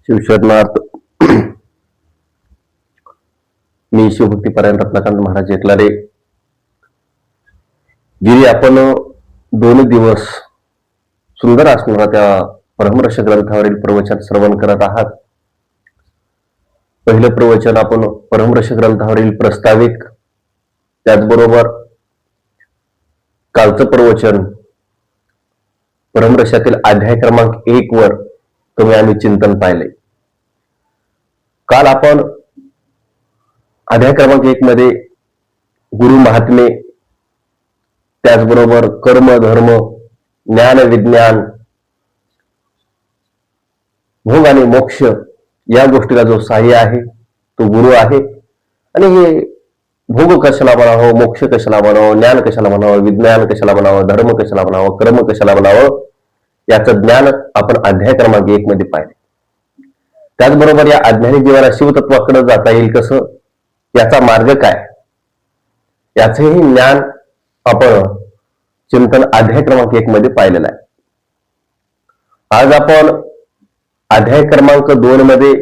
शिवशरणार्थ. मी शिवभक्तीपरायण रत्नाकांत महाराज एकलारे. गेली आपण 2 दिवस सुंदर असणारा त्या परमरस ग्रंथावरील प्रवचन श्रवण करत आहात. पहिलं प्रवचन आपण परमरस ग्रंथावरील प्रस्ताविक, त्याचबरोबर कालचं प्रवचन परमरसातील अध्याय क्रमांक 1 वर तुम्ही आम्ही चिंतन पाहिले. काल आपण अध्याय क्रमांक 1 मध्ये गुरु महात्मे, त्याचबरोबर कर्म धर्म, ज्ञान विज्ञान, भोग आणि मोक्ष या गोष्टीला जो सहाय्य आहे तो गुरु आहे. आणि हे भोग कशाला म्हणावं, मोक्ष कशाला म्हणावं, ज्ञान कशाला म्हणावं, विज्ञान कशाला म्हणावं, धर्म कशाला म्हणावं, कर्म कशाला म्हणावं, याचं ज्ञान आपण अध्याय क्रमांक 1 मध्ये पाहिले. त्याचबरोबर या अज्ञानी जीवाला शिवतत्वाकडे जाता येईल कसं, याचा मार्ग काय, याचंही ज्ञान आपण चिंतन अध्याय क्रमांक 1 मध्ये पाहिलेलं आहे. आज आपण अध्याय क्रमांक 2 मध्ये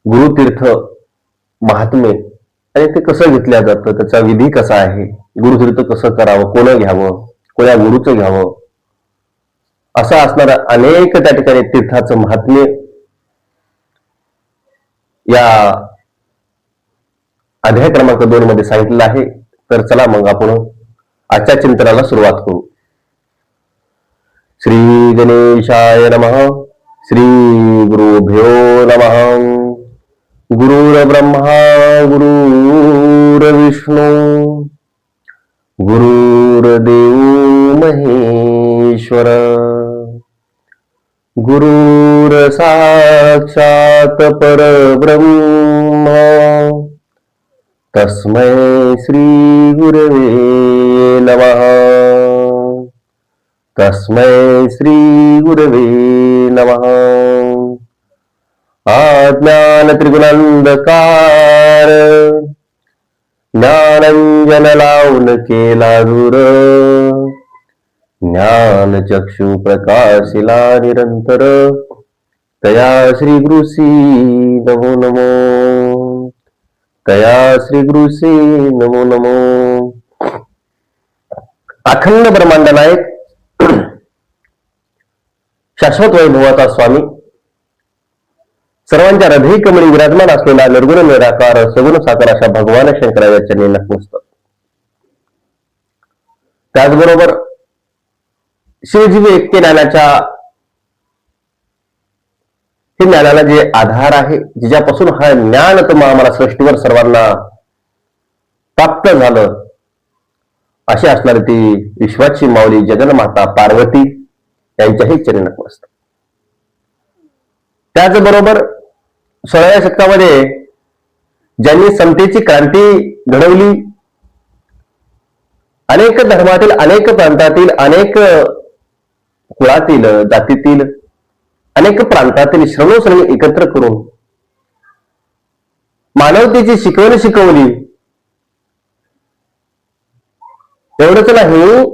गुरुतीर्थ महात्मे आणि ते कसं घेतल्या जातं, त्याचा विधी कसा आहे, गुरुतीर्थ कसं करावं, कोण घ्यावं, कोण्या गुरुचं घ्यावं, असं असणारं अनेक त्या ठिकाणी तीर्थाचं महात्म्य या अध्याय क्रमांक 2 मध्ये सांगितलेलं आहे. तर चला मग आपण आजच्या चिंतनाला सुरुवात करू. श्री गणेशाय नमः. श्री गुरुभ्यो नमः. गुरुर्ब्रह्मा गुरुर्विष्णू गुरुर्देव महेश्वर गुरुर साक्षात परब्रह्म तस्मै श्री गुरवे नमः. तस्मै श्री गुरवे नमः. अज्ञान त्रिगुणांधकार ज्ञानंजन लावून केला दूर, ज्ञान चक्षु प्रकाशिला निरंतर, तया श्री गुरुसी नमो नमो. तया श्री गुरुसी नमो नमो. अखंड ब्रह्मांड नायक, शाश्वत वैभवाचा स्वामी, सर्वांच्या हृदय कमळी विराजमान असलेला निर्गुण निराकार सगुण साकार अशा भगवान शंकराच्या चरणी नतमस्तक. त्याचबरोबर शिवजीवी ऐक्य ज्ञानाच्या हे ज्ञानाला जे आधार आहे, जिच्यापासून हा ज्ञान आम्हाला सृष्टीवर सर्वांना प्राप्त झालं, अशी असणारी ती विश्वाची माऊली जगन्माता पार्वती यांच्याही चरणी नतमस्तक. त्याचबरोबर 16व्या शतकामध्ये ज्यांनी समतेची क्रांती घडवली, अनेक धर्मातील, अनेक प्रांतातील, अनेक कुळातील, जातीतील, अनेक प्रांतातील श्रमोश्रमी एकत्र करून मानवतेची शिकवण शिकवली. एवढंच नाही,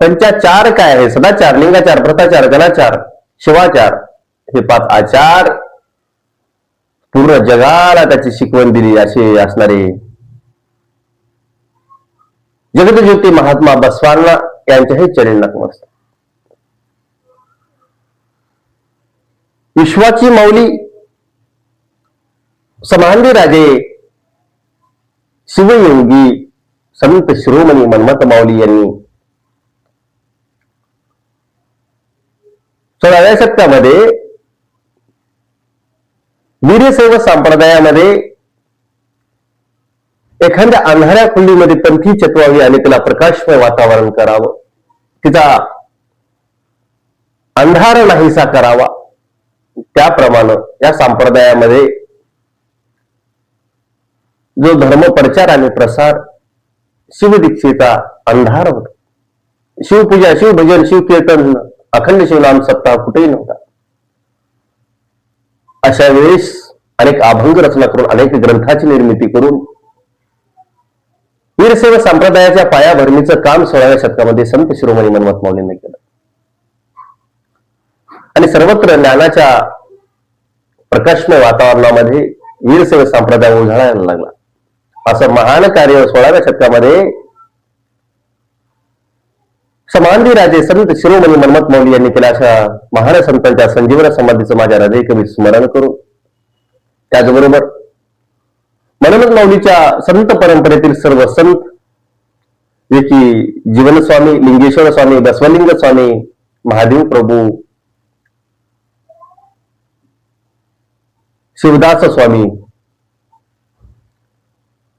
त्यांच्या 4 काय आहे, सदाचार, लिंगाचार, प्रताचार, गणाचार, शिवाचार, हे 5 आचार पूर्ण जगाला त्याची शिकवण दिली. असे असणारे जगतज्योती महात्मा बसवांना यांच्याही चरणी नतमस्तक. विश्वाची माऊली समांधी राजे शिवयोगी संत शिरोमणी मन्मथ माऊली यांनी 16व्या शतकामध्ये वीरशैव संप्रदायामध्ये एखाद्या अंधाऱ्या खुंडीमध्ये पंथी चतवावी आणि तिला प्रकाशमय वातावरण करावं, तिचा अंधार नाहीसा करावा, त्याप्रमाणे या संप्रदायामध्ये जो धर्मप्रचार आणि प्रसार, शिवदीक्षेचा अंधार होता. शिवपूजा, शिवभजन, शिवकीर्तन, अखंड शिवनाम सप्ताह कुठेही नव्हता. अशा वेळेस अनेक अभंग रचना करून, अनेक ग्रंथाची निर्मिती करून वीरशैव संप्रदायाच्या पायाभरणीचं काम 16व्या शतकामध्ये संत शिरोमणी मन्मथ माऊलींनी केलं. आणि सर्वत्र ज्ञानाच्या प्रकाशमय वातावरणामध्ये वीरशैव संप्रदाय उजळायला लागला. असं महान कार्य 16व्या शतकामध्ये समाधी राजे संत शिरोमणी मनमथ मौली यांनी केल्या. अशा महान संतांच्या संजीवन समाधीचं माझ्या हृदय कवी स्मरण करू. त्याचबरोबर मनमथ मौलीच्या संत परंपरेतील सर्व संत जे की जीवनस्वामी, लिंगेश्वर स्वामी, बसवलिंग स्वामी, महादेव प्रभू, शिवदास स्वामी,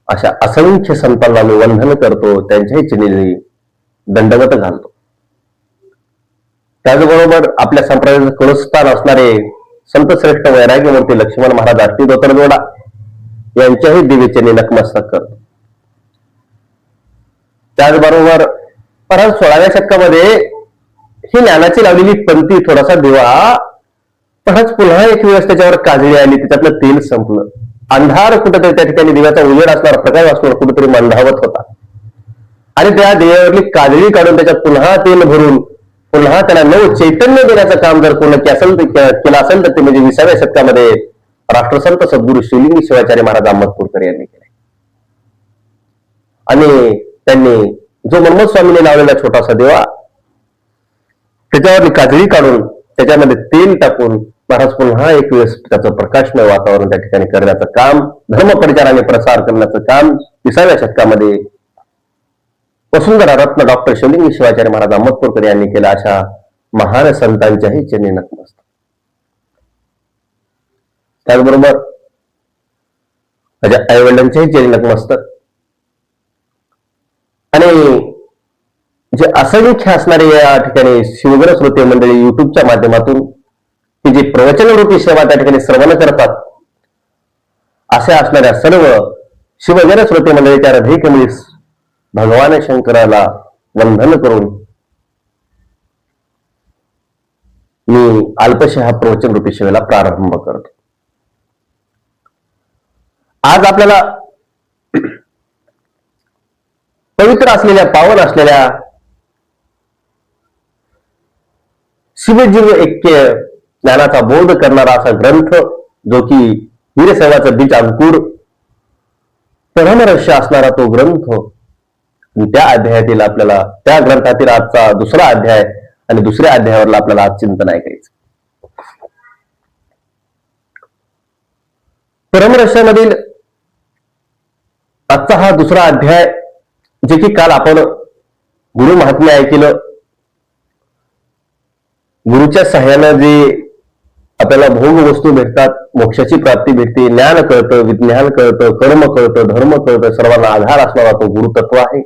अशा असंख्य संतांना मी वंदन करतो, त्यांच्याही चरणी दंडवत घालतो. त्याचबरोबर आपल्या संप्रदायाचं कुलस्थान असणारे संत श्रेष्ठ वैराग्यमूर्ती लक्ष्मण महाराज आरती दोतरदोडा यांच्याही दिव्यचरणी नतमस्तक करतो. त्याचबरोबर परत 16व्या शतकामध्ये ही ज्ञानाची लावलेली पंथी, थोडासा दिवा, परत पुन्हा एक वेळेस त्याच्यावर काजळी आली, त्याच्यातलं तेल संपलं. अंधार कुठेतरी त्या ठिकाणी दिव्याचा उजेड असणार, प्रकाश असणार कुठेतरी मंदावत होता. आणि त्या दिव्यावरली काजळी काढून त्याच्यात पुन्हा तेल भरून पुन्हा त्याला नव चैतन्य देण्याचं काम जर कोण केलं असेल तर ते म्हणजे 20व्या शतकामध्ये राष्ट्रसंत सद्गुरू शिवलिंग शिवाचार्य महाराज अहमदपूरकर यांनी केले. आणि त्यांनी जो मनमथ स्वामीने लावलेला छोटासा दिवा, त्याच्यावर काजळी काढून त्याच्यामध्ये तेल टाकून महाराज पुन्हा एक वेळेस त्याचं प्रकाशमय वातावरण त्या ठिकाणी करण्याचं काम, धर्मप्रचार आणि प्रसार करण्याचं काम 20व्या शतकामध्ये वसुंधरा रत्न डॉक्टर शिवलिंग शिवाचार्य महाराज अहमदपूरकर यांनी केला. अशा महान संतांच्याही चरणी नतमस्तक. त्याचबरोबर माझ्या आईवडिलांच्याही चरणी नतमस्तक. आणि जे असंख्य असणारे या ठिकाणी शिवगर श्रोते मंडळी युट्यूबच्या माध्यमातून की जे प्रवचनरूपी सेवा त्या ठिकाणी श्रवण करतात, अशा असणाऱ्या सर्व शिवगर श्रोते मंडळीच्या हृदय कमळी भगवान शंकराला वंदन करून मी अल्पशा हा प्रवचनरूपी सेवेला प्रारंभ करतो. आज आपल्याला पवित्र असलेल्या, पावन असलेल्या शिवजीव ऐक्य ज्ञानाचा बोध करणारा असा ग्रंथ, जो की वीरशैवाचं बीज अंकुर परमरहस्य असणारा तो ग्रंथ, त्या अध्यायातील आपल्याला, त्या ग्रंथातील आजचा दुसरा अध्याय आणि दुसऱ्या अध्यायावरला आपल्याला आज चिंतन ऐकायचं. परमरहस्यामधील आजचा हा दुसरा अध्याय, जे की काल आपण गुरु महात्म्य ऐकलं, गुरुच्या सहाय्यानं जे आपल्याला भोग वस्तू भेटतात, मोक्षाची प्राप्ती भेटते, ज्ञान कळतं, विज्ञान कळतं, कर्म कळतं, धर्म कळतं, सर्वांना आधार असणारा तो गुरुतत्व आहे.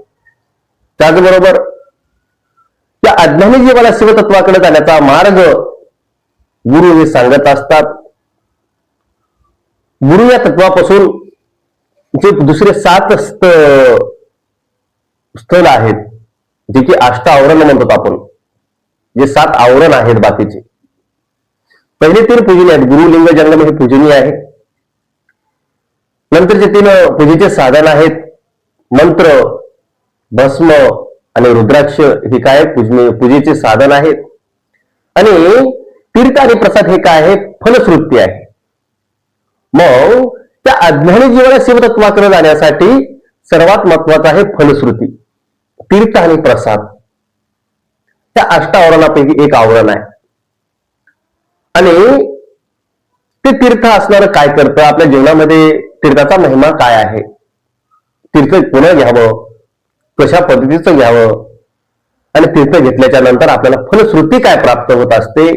त्याचबरोबर या अज्ञानी जीवाला शिवतत्वाकडे जाण्याचा मार्ग गुरु हे सांगत असतात. गुरु या तत्वापासून जे दुसरे 7 स्थल आहेत, जे की अष्टावरण म्हणतात आपण, जे 7 आवरण आहेत बाकीचे. पहिले 3 पूजनीय आहेत. गुरु, लिंग, जंगम हे पूजनीय आहे. नंतरचे 3 पूजेचे साधन आहेत. मंत्र, भस्म आणि रुद्राक्ष हे काय पूजेचे साधन आहेत. आणि तीर्थ आणि प्रसाद हे काय आहे? फलश्रुती आहे. मग त्या अज्ञानी जीवाला शिवतत्वाकडे जाण्यासाठी सर्वात महत्वाचं आहे फलश्रुती, तीर्थ आणि प्रसाद. त्या अष्टावरणापैकी एक आवरण आहे. आणि ते तीर्थ असणारं काय करतं आपल्या जीवनामध्ये? तीर्थाचा महिमा काय आहे? तीर्थ कोणा घ्यावं, कशा पद्धतीचं घ्यावं, आणि तीर्थ घेतल्याच्या नंतर आपल्याला फलश्रुती काय प्राप्त होत असते?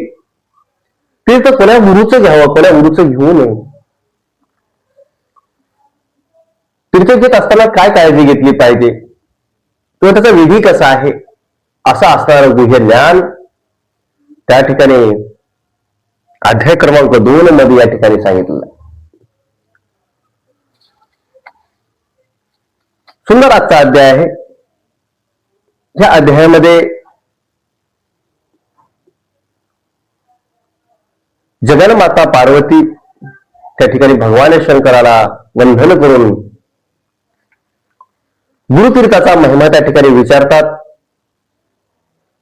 तीर्थ कोण्या गुरुचं घ्यावं, कोण्या गुरुचं घेऊ नये? तीर्थ घेत असताना काय काळजी घेतली पाहिजे किंवा त्याचा विधी कसा आहे, असं असणारं गुह्य ज्ञान त्या ठिकाणी अध्याय क्रमांक 2 मध्ये या ठिकाणी सांगितलं. सुंदर आजचा अध्याय आहे. या अध्यायामध्ये जगन्माता पार्वती त्या ठिकाणी भगवान शंकराला वंदन करून गुरुतीर्थाचा महिमा त्या ठिकाणी विचारतात.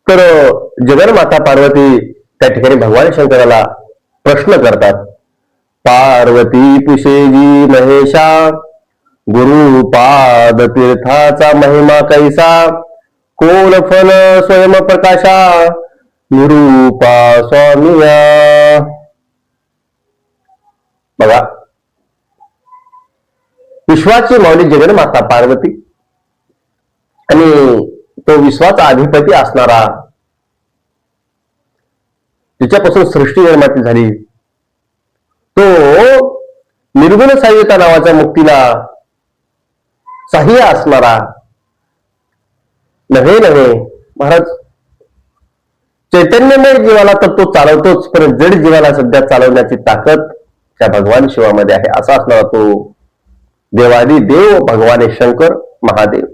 तर जगन्माता पार्वती त्या ठिकाणी भगवान शंकराला प्रश्न करतात, पार्वती तुषेजी महेशा, गुरुपाद तीर्थाचा महिमा कैसा, कोण फल स्वयंप्रकाशा, निरूपा स्वामिया. बघा, विश्वाची माऊली जगन्माता पार्वती आणि तो विश्वाचा अधिपती असणारा, तिच्यापासून सृष्टी निर्माती झाली, तो निर्गुण साह्यता नावाच्या मुक्तीला साह्य असणारा नव्हे महाराज, चैतन्यमय जीवाला तर तो चालवतोच, पण जड जीवाला सध्या चालवण्याची ताकद त्या भगवान शिवामध्ये आहे, असा असणारा तो देवादी देव भगवान शंकर महादेव.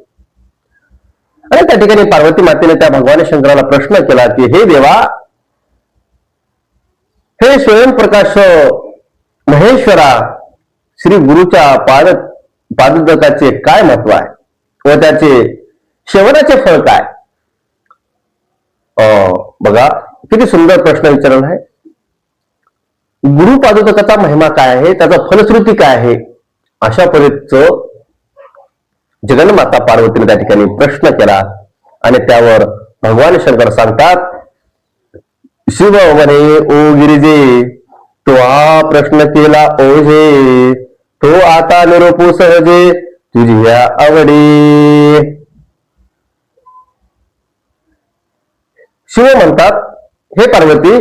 आणि त्या ठिकाणी पार्वती मातेने त्या भगवान शंकराला प्रश्न केला की, हे देवा, हे स्वयंप्रकाश महेश्वरा, श्री गुरुच्या पादुकाचे काय महत्व आहे व त्याचे शेवटाचे फळ काय? बघा, किती सुंदर प्रश्न विचारला आहे. गुरु पादुकाचा महिमा काय आहे, त्याचा फलश्रुती काय आहे, अशा परीचं जगन्माता पार्वतीने त्या ठिकाणी प्रश्न केला. आणि त्यावर भगवान शंकर सांगतात, शिव म्हणे ओ गिरिजे, तो हा प्रश्न केला ओझे, तो आता निरोपू सहजे तुझ्या आवडी. शिव म्हणतात, हे पार्वती,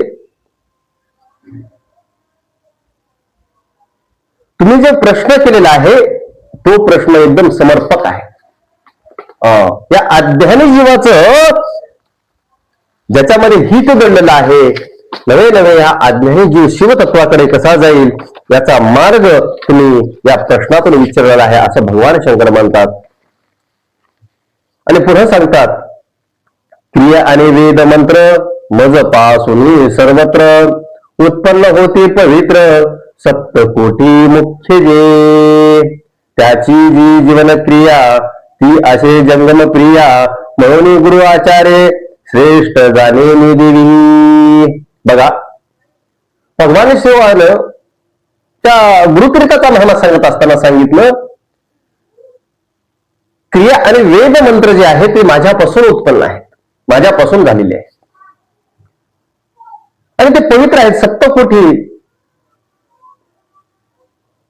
तुम्ही जो प्रश्न केलेला आहे तो प्रश्न एकदम समर्पक आहे. या अज्ञानी जीवाचं ज्याच्यामध्ये हित दडलेलं आहे, नवे या अज्ञानी जीव शिवतत्वाकडे कसा जाईल याचा मार्ग तुम्ही या प्रश्नातून विचारलेला आहे, असं भगवान शंकर म्हणतात. आणि पुढे सांगतात, क्रिया आणि वेद मंत्र मज पासून सर्वत्र उत्पन्न होते पवित्र, सप्तकोटी मुख्य जे, त्याची जी जीवन क्रिया ती असे जंगम प्रिया, म्हणून गुरु आचार्य श्रेष्ठ जाणे मी देवी. बघा, भगवान शिवानं त्या गुरुतीर्थाचा महिमा सांगत असताना सांगितलं, क्रिया आणि वेद मंत्र जे आहे ते माझ्यापासून उत्पन्न आहेत, माझ्यापासून झालेले आहे आणि ते पवित्र आहेत. सप्तकोटी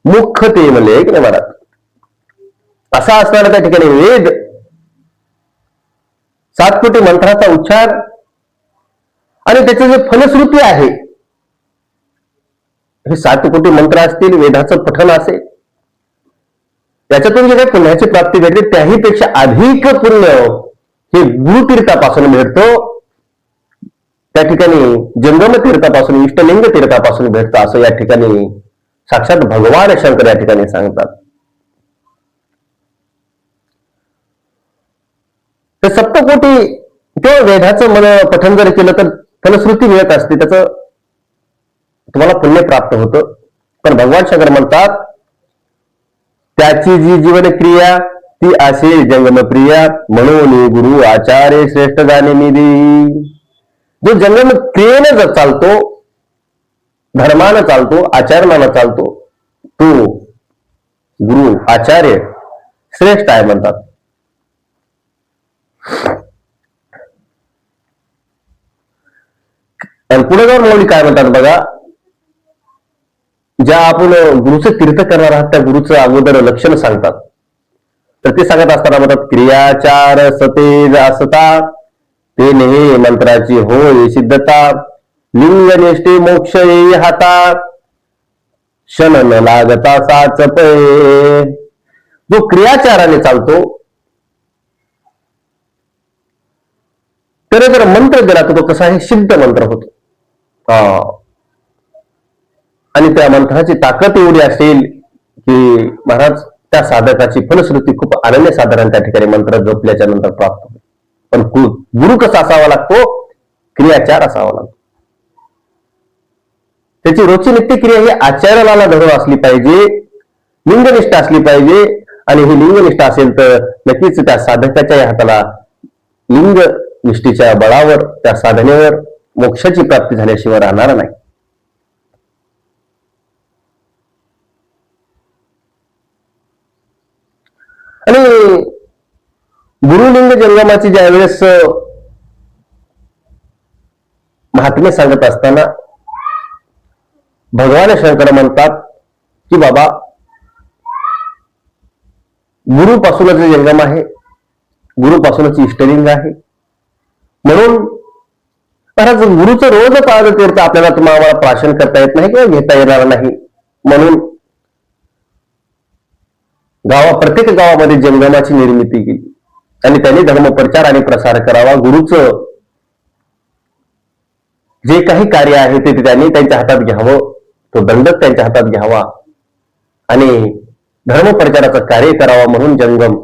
मुख्य ते म्हणले की नाही महाराज, असा असणारा त्या ठिकाणी वेद, 7 कोटी मंत्राचा उच्चार आणि त्याचे जे फलश्रुती आहे, हे 7 कोटी मंत्र असतील, वेदाचं पठन असेल, त्याच्यातून जे काही पुण्याची प्राप्ती घडली त्याही पेक्षा अधिक पुण्य हे गुरुतीर्थापासून मिळतो. त्या ठिकाणी जंगम तीर्थापासून, इष्टलिंग तीर्थापासून भेटतं, असं या ठिकाणी साक्षात भगवान शंकर या ठिकाणी सांगतात. तर सप्तकोटी किंवा वेदाचं मन पठन जर केलं तर फलश्रुती मिळत असते, त्याचं तुम्हाला पुण्य प्राप्त होतं. पण भगवान शंकर म्हणतात, त्याची जी जीवन क्रिया ती असे जंगमप्रिया, म्हणून गुरु आचार्य श्रेष्ठ जाणे निधी. जो जंगम क्रियेने जर चालतो, धर्मानं चालतो, आचरणानं चालतो, तो गुरु आचार्य श्रेष्ठ आहे म्हणतात. आणि पुढे जाऊन मौली काय म्हणतात बघा, ज्या आपण गुरुचं तीर्थ करणार आहात त्या गुरुचं अगोदर लक्षण सांगतात. तर ते सांगत असताना म्हणतात, क्रियाचार सतेज असता, ते नेहे मंत्राची होय सिद्धता, लिंग निष्ठे मोक्ष येई हाता, क्षण न लागता साच पै. जो क्रियाचाराने चालतो, तर जर मंत्र दिला तर तो कसा आहे, सिद्ध मंत्र होतो. आणि त्या मंत्राची ताकद एवढी असेल की महाराज त्या साधकाची फलश्रुती खूप अनन्यसाधारण त्या ठिकाणी मंत्र जपल्याच्या नंतर प्राप्त होते. पण गुरु कसा असावा लागतो, क्रियाचार असावा लागतो. त्याची रोजची नित्यक्रिया ही आचार्याला धरून असली पाहिजे, लिंगनिष्ठ असली पाहिजे. आणि ही लिंगनिष्ठ असेल तर नक्कीच त्या साधकाच्या हाताला लिंग निष्ठेच्या बळावर, त्या साधनेवर मोक्षाची प्राप्ती झाल्याशिवाय राहणार नाही. आणि गुरुलिंग जंगमाची ज्यावेळेस महात्म्य सांगत असताना भगवान शंकर म्हणतात की बाबा गुरुपासूनच जंगम आहे, गुरुपासूनच इष्टलिंग आहे. म्हणून महाराज गुरुचं रोज पाळत तीर्थ आपल्याला तुम्हाला प्राशन करता येत नाही किंवा घेता येणार नाही. म्हणून प्रत्येक गावामध्ये जंगमाची निर्मिती केली आणि त्यांनी धर्मप्रचार आणि प्रसार करावा. गुरुचं जे काही कार्य आहे ते त्यांनी त्यांच्या हातात घ्यावं, तो दंडक त्यांच्या हातात घ्यावा आणि धर्मप्रचाराचं कार्य करावा म्हणून जंगम.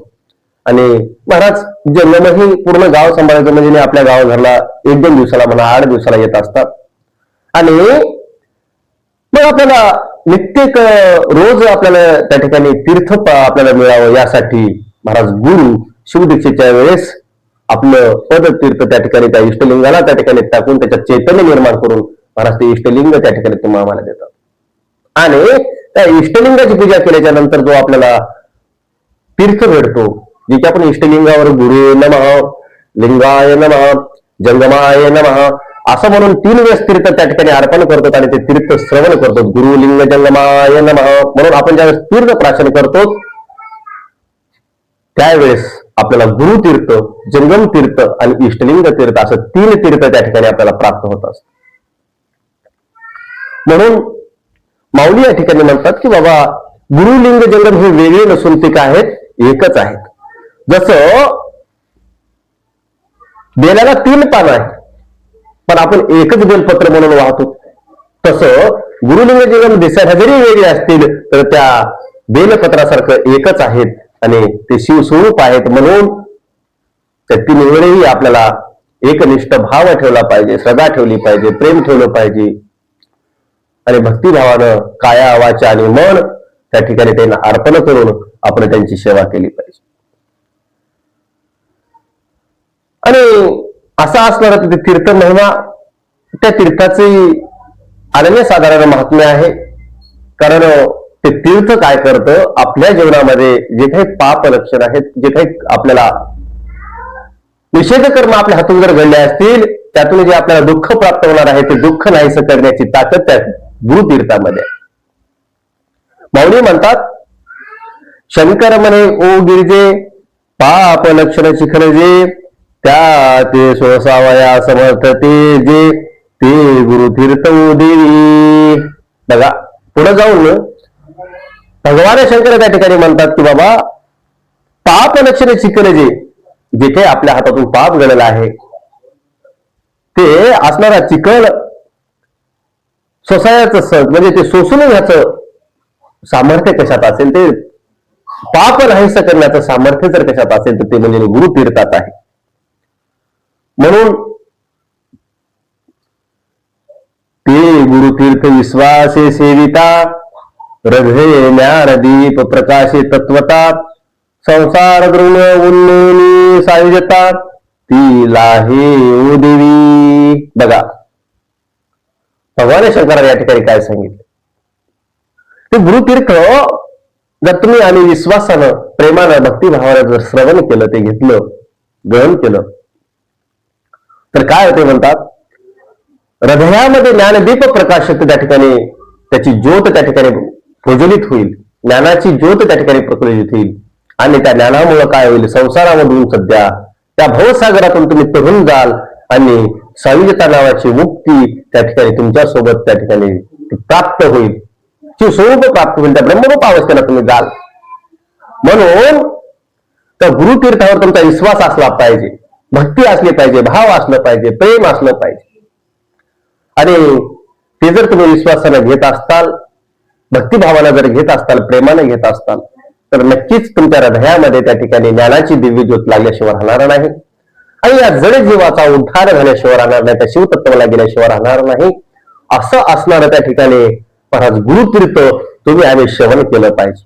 आणि महाराज जंगमही पूर्ण गाव सांभाळायचं म्हणजे आपल्या गावाघरला 1-2 दिवसाला म्हणा 8 दिवसाला येत असतात. आणि मग आपल्याला नित्येक रोज आपल्याला त्या ठिकाणी तीर्थ आपल्याला मिळावं यासाठी महाराज गुरु शिवदीक्षेच्या वेळेस आपलं पदतीर्थ त्या ठिकाणी त्या इष्टलिंगाला त्या ठिकाणी टाकून त्याच्यात चैतन्य निर्माण करून महाराज ते इष्टलिंग त्या ठिकाणी तुम्हाला आम्हाला देतात. आणि त्या इष्टलिंगाची पूजा केल्याच्या नंतर जो आपल्याला तीर्थ भेटतो, जे की आपण इष्टलिंगावर गुरु नमः, लिंगाय नमः, जंगमाय नमः असं म्हणून 3 वेळेस तीर्थ त्या ठिकाणी अर्पण करतो आणि ते तीर्थ श्रवण करतो. गुरु लिंग जंगमाय नमः म्हणून आपण ज्यावेळेस तीर्थ प्राशन करतो त्यावेळेस आपल्याला गुरु तीर्थ, जंगम तीर्थ आणि इष्टलिंग तीर्थ असं 3 तीर्थ त्या ठिकाणी आपल्याला प्राप्त होत असत. म्हणून माऊली या ठिकाणी म्हणतात की बाबा गुरुलिंग जंगम हे वेगळे नसून ते काय आहेत, एकच आहेत. जसं बेलाला 3 पानं आहेत पण आपण एकच बेलपत्र म्हणून वाहतो, तसं गुरुलिंग जंगम दिसायला जरी वेगळे असतील तर त्या बेलपत्रासारखं एकच आहेत आणि ते शिवस्वरूप आहेत. म्हणून त्या 3 वेळेही आपल्याला एकनिष्ठ भाव ठेवला पाहिजे, श्रद्धा ठेवली पाहिजे, प्रेम ठेवलं पाहिजे आणि भक्तिभावानं काया वाचा आणि मन त्या ठिकाणी त्यांना अर्पण करून आपण त्यांची सेवा केली पाहिजे. आणि असा असणारा तिथे तीर्थ महिमा, त्या तीर्थाचे अनन्यसाधारण महात्म्य आहे. कारण ते तीर्थ काय करतं, आपल्या जीवनामध्ये जे काही पाप लक्षण आहेत, जे काही आपल्याला निषेध कर्म आपल्या हातून जर घडले असतील त्यातून जे आपल्याला दुःख प्राप्त होणार आहे ते दुःख नाहीसं करण्याची ताकद त्या गुरुतीर्थामध्ये. माऊली म्हणतात शंकर म्हणे ओ गिरिजे पाप लक्षण शिखरजे, त्या ते सोसावया समर्थ ते जे ते गुरुतीर्थ देवी. बघा पुढे जाऊन भगवान शंकर त्या ठिकाणी म्हणतात की बाबा पाप लक्षण शिखरजे, जे काही आपल्या हातातून पाप घडलेला आहे ते असणारा चिखल सोसायचं म्हणजे ते सोसून घ्यायचं सामर्थ्य कशात असेल, ते पाप नाहीसं करण्याचं सामर्थ्य जर कशात असेल तर ते म्हणजे गुरुतीर्थात आहे. म्हणून ते गुरुतीर्थ विश्वासे सेविता, रघे ज्ञानदीप प्रकाशे तत्वता, संसार दृढ उन्नोनी सायुजता, ती लाहे ओ देवी. बघा भगवान शंकराने या ठिकाणी काय सांगितलं, ते गुरुतीर्थ जर तुम्ही आणि विश्वासानं प्रेमानं भक्तिभावानं जर श्रवण केलं, ते घेतलं, ग्रहण केलं तर काय होते म्हणतात, हृदयामध्ये ज्ञानदीप प्रकाशत त्या ठिकाणी त्याची ज्योत त्या ठिकाणी प्रज्वलित होईल, ज्ञानाची ज्योत त्या ठिकाणी प्रज्वलित होईल आणि त्या ज्ञानामुळे काय होईल, संसारामधून सध्या त्या भवसागरातून तुम्ही तरुण जाल आणि सायुज्यता नावाची मुक्ती त्या ठिकाणी तुमच्या सोबत त्या ठिकाणी प्राप्त होईल, स्वरूप प्राप्त होईल, त्या ब्रह्मरूप अवस्थेला तुम्ही जाल. म्हणून त्या गुरुतीर्थावर तुमचा विश्वास असला पाहिजे, भक्ती असली पाहिजे, भाव असलं पाहिजे, प्रेम असलं पाहिजे. आणि ते जर तुम्ही विश्वासानं घेत असताल, भक्तिभावानं जर घेत असताल, प्रेमाने घेत असताल तर नक्कीच तुमच्या हृदयामध्ये त्या ठिकाणी ज्ञानाची दिव्य ज्योत लागल्याशिवाय राहणार नाही आणि या जड जीवाचा उद्धार झाल्याशिवाय राहणार नाही, त्या शिवतत्वाला गेल्याशिवाय राहणार नाही. असं असणारं त्या ठिकाणी महाराज गुरुतीर्थ तुम्ही आम्ही श्रवण केलं पाहिजे.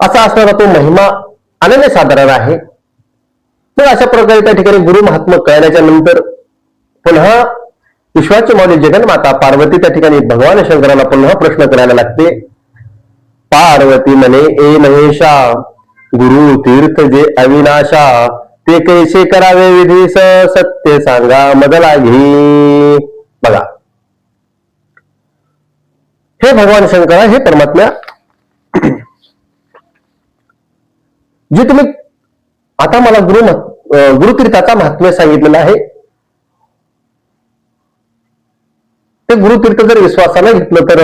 असा असणारा तो महिमा अनन्यसाधारण आहे. तर अशा प्रकारे त्या ठिकाणी गुरु महात्मा कळल्याच्या नंतर पुन्हा विश्वाची माऊली जगन्माता पार्वती त्या ठिकाणी भगवान शंकराला पुन्हा प्रश्न करायला लागते. पार्वती म्हणे, ए महेशा, गुरु तीर्थ जे अविनाशा, ते कैसे करावे विधीस, सत्य सांगा मद लागी. बघा, हे भगवान शंकरा, हे परमात्म्या, जे तुम्ही आता मला गुरुतीर्थाचा महात्म्य सांगितलेलं आहे, ते गुरुतीर्थ जर विश्वासानं घेतलं तर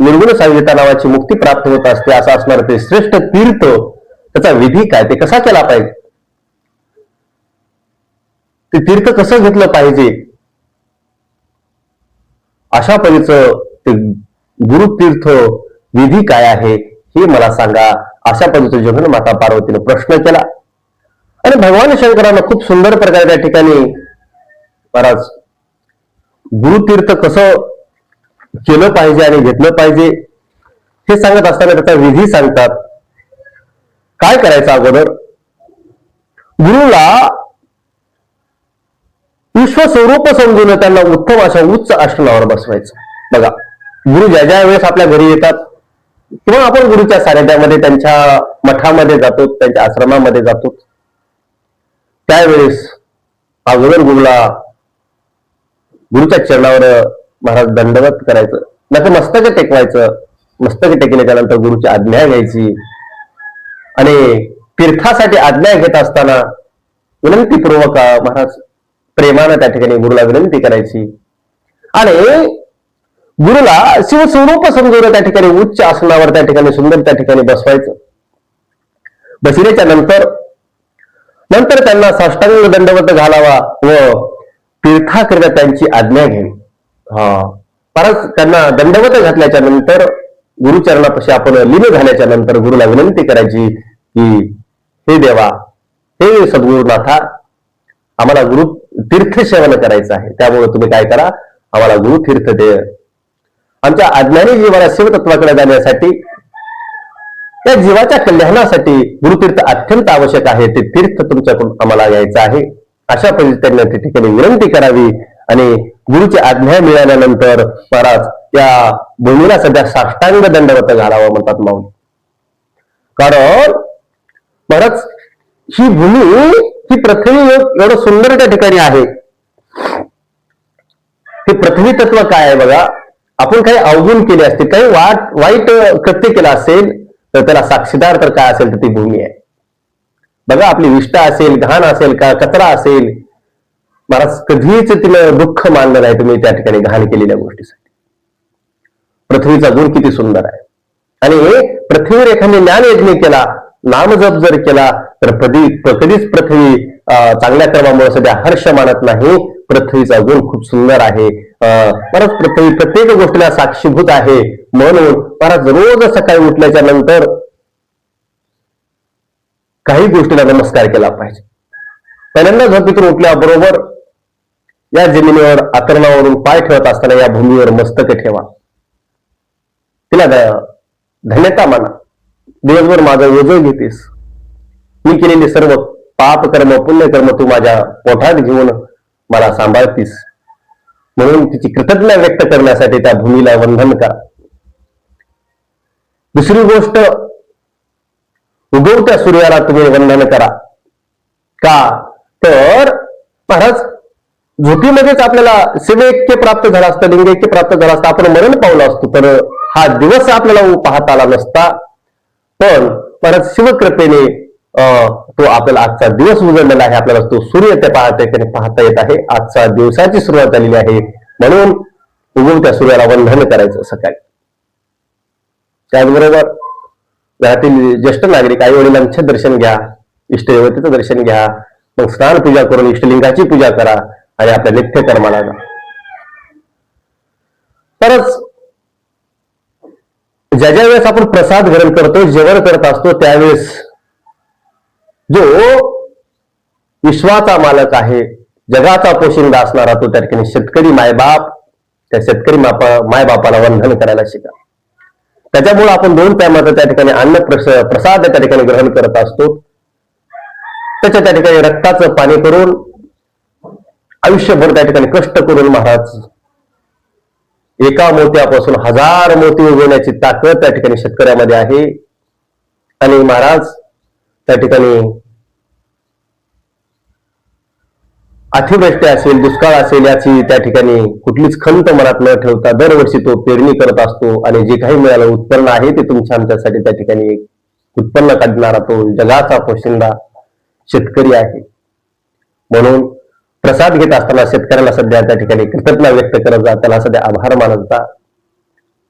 निर्गुण संहिता नावाची मुक्ती प्राप्त होत असते. असं असणार ते श्रेष्ठ तीर्थ, त्याचा विधी काय, ते कसा केला पाहिजे, ते तीर्थ कसं घेतलं पाहिजे, अशा परीचं ते गुरुतीर्थ विधी काय आहे हे मला सांगा. अशा पद्धतीने जगन माता पार्वतीने प्रश्न केला आणि भगवान शंकरानं खूप सुंदर प्रकारे त्या ठिकाणी महाराज गुरुतीर्थ कसं केलं पाहिजे आणि घेतलं पाहिजे हे सांगत असताना त्याचा विधी सांगतात. काय करायचं, अगोदर गुरुला विश्वस्वरूप समजून त्यांना उत्तम अशा उच्च आसनावर बसवायचं. बघा, गुरु ज्या ज्या वेळेस आपल्या घरी येतात किंवा आपण गुरुच्या सानिध्यामध्ये त्यांच्या मठामध्ये जातो, त्यांच्या आश्रमामध्ये जातो, त्यावेळेस अगोदर गुरुच्या चरणावर महाराज दंडवत करायचं, नाही मस्तक टेकवायचं. मस्तक टेकल्याच्या नंतर गुरुची आज्ञा घ्यायची आणि तीर्थासाठी आज्ञा घेत असताना विनंतीपूर्वक महाराज प्रेमानं त्या ठिकाणी गुरुला विनंती करायची आणि गुरुला शिवस्वरूप समजून त्या ठिकाणी उच्च आसनावर त्या ठिकाणी सुंदर त्या ठिकाणी बसवायचं. बसल्याच्या नंतर त्यांना साष्टांग दंडवत घालावा व तीर्थाकरिता त्यांची आज्ञा घ्यावी. परत त्यांना दंडवत घातल्याच्या नंतर गुरुचरणापाशी आपण लीन झाल्याच्या नंतर गुरुला विनंती करायची की हे देवा, हे सद्गुरुनाथा, आम्हाला गुरु तीर्थ सेवन करायचं आहे, त्यामुळे तुम्ही काय करा, आम्हाला गुरु तीर्थ दे. आमच्या अज्ञानी जीवाला शिवतत्वाकडे जाण्यासाठी, त्या जीवाच्या कल्याणासाठी गुरुतीर्थ अत्यंत आवश्यक आहे. ते तीर्थ तुमच्याकडून आम्हाला घ्यायचं आहे. अशा पद्धतीने त्या ठिकाणी विनंती करावी आणि गुरुची आज्ञा मिळाल्यानंतर महाराज त्या भूमीला सध्या साष्टांग दंडवत घालावं म्हणतात माऊली. कारण महाराज ही भूमी, ही पृथ्वी एवढं सुंदर त्या ठिकाणी आहे. हे पृथ्वी तत्व काय आहे बघा, आपण काही अवगुण केले असतील, काही वाईट कृत्य केलं असेल तर त्याला साक्षीदार तर काय असेल तर ती भूमी आहे. बघा, आपली विष्ठा असेल, घाण असेल, का कचरा असेल, महाराज कधीच तिला दुःख मानलं नाही तुम्ही त्या ठिकाणी घाण केलेल्या गोष्टीसाठी. पृथ्वीचा गुण किती सुंदर आहे. आणि पृथ्वीवर एखाद्या ज्ञान यज्ञ केला, नामजप जर केला तर कधीच पृथ्वी चांगल्या कर्मामुळे सध्या हर्ष मानत नाही. पृथ्वीचा गुण खूप सुंदर आहे. परत पृथ्वी प्रत्येक गोष्टीला साक्षीभूत आहे. म्हणून महाराज रोज सकाळी उठल्याच्या नंतर काही गोष्टीला नमस्कार केला पाहिजे. पहिल्यांदा झोपेतून उठल्याबरोबर या जमिनीवर आतरणावरून पाय ठेवत असताना या भूमीवर मस्तक ठेवा, तिला धन्यता माना. दिवसभर माझं ओझं घेतीस, मी केलेले सर्व पाप कर्म पुण्यकर्म तू माझ्या पोटात घेऊन मला सांभाळतीस, म्हणून तिची कृतज्ञता व्यक्त करण्यासाठी त्या भूमीला वंदन करा. दुसरी गोष्ट, उगवत्या सूर्याला तुम्ही वंदन करा. का तर महाराज झोपीमध्येच आपल्याला शिवैक्य प्राप्त झाला असतं, लिंगैक्य प्राप्त झाला असतं, आपण मरण पावलो असतो, तर हा दिवस आपल्याला पाहता आला नसता. पण महाराज शिवकृपेने तो आपल्याला आजचा दिवस उजळलेला आहे, आपल्याला तो सूर्य ते पाहता येत आहे. आजचा दिवसाची सुरुवात झालेली आहे, म्हणून उगवत्या सूर्याला वंदन करायचं सकाळी. त्याचबरोबर घरातील ज्येष्ठ नागरिक आई वडिलांचे दर्शन घ्या, इष्टदेवतेचं दर्शन घ्या, मग स्नान पूजा करून इष्टलिंगाची पूजा करा आणि आपल्या नित्यकर्माला जा. परत ज्या ज्या वेळेस आपण प्रसाद ग्रहण करतो, जेवण करत असतो, त्यावेळेस जो विश्वाचा मालक आहे, जगाचा पोशिंदा असणारा तो त्या ठिकाणी शेतकरी मायबाप, त्या शेतकरी मायबापाला वंदन करायला शिका. त्याच्यामुळे आपण 2 टायमाचं त्या ठिकाणी अन्न प्रसाद त्या ठिकाणी ग्रहण करत असतो. त्याच्या त्या ठिकाणी रक्ताचं पाणी करून आयुष्यभर त्या ठिकाणी कष्ट करून महाराज एका मोत्यापासून 1000 मोती उगवण्याची ताकद त्या ठिकाणी शेतकऱ्यामध्ये आहे. आणि महाराज त्या ठिकाणी अतिवृष्टी असेल, दुष्काळ असेल, याची त्या ठिकाणी कुठलीच खंत मनात न ठेवता दरवर्षी तो पेरणी करत असतो. आणि जे काही मिळालं उत्पन्न आहे ते तुमच्या आमच्यासाठी त्या ठिकाणी उत्पन्न काढणारा तो जगाचा पोशिंदा शेतकरी आहे. म्हणून प्रसाद घेत असताना शेतकऱ्याला सध्या त्या ठिकाणी कृतज्ञता व्यक्त करत जा, त्याला सध्या आभार मानत जा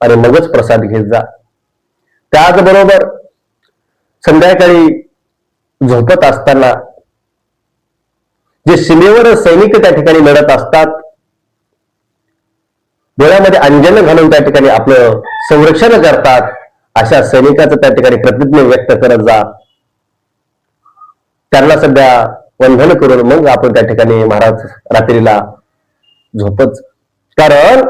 आणि मगच प्रसाद घेत जा. त्याचबरोबर संध्याकाळी झोपत असताना जे सीमेवर सैनिक त्या ठिकाणी लढत असतात, डोळ्यामध्ये अंजन घालून त्या ठिकाणी आपलं संरक्षण करतात, अशा सैनिकाचं त्या ठिकाणी कृतज्ञता व्यक्त करत जा. त्यांना सध्या वंदन करून मग आपण त्या ठिकाणी महाराज रात्रीला झोपच. कारण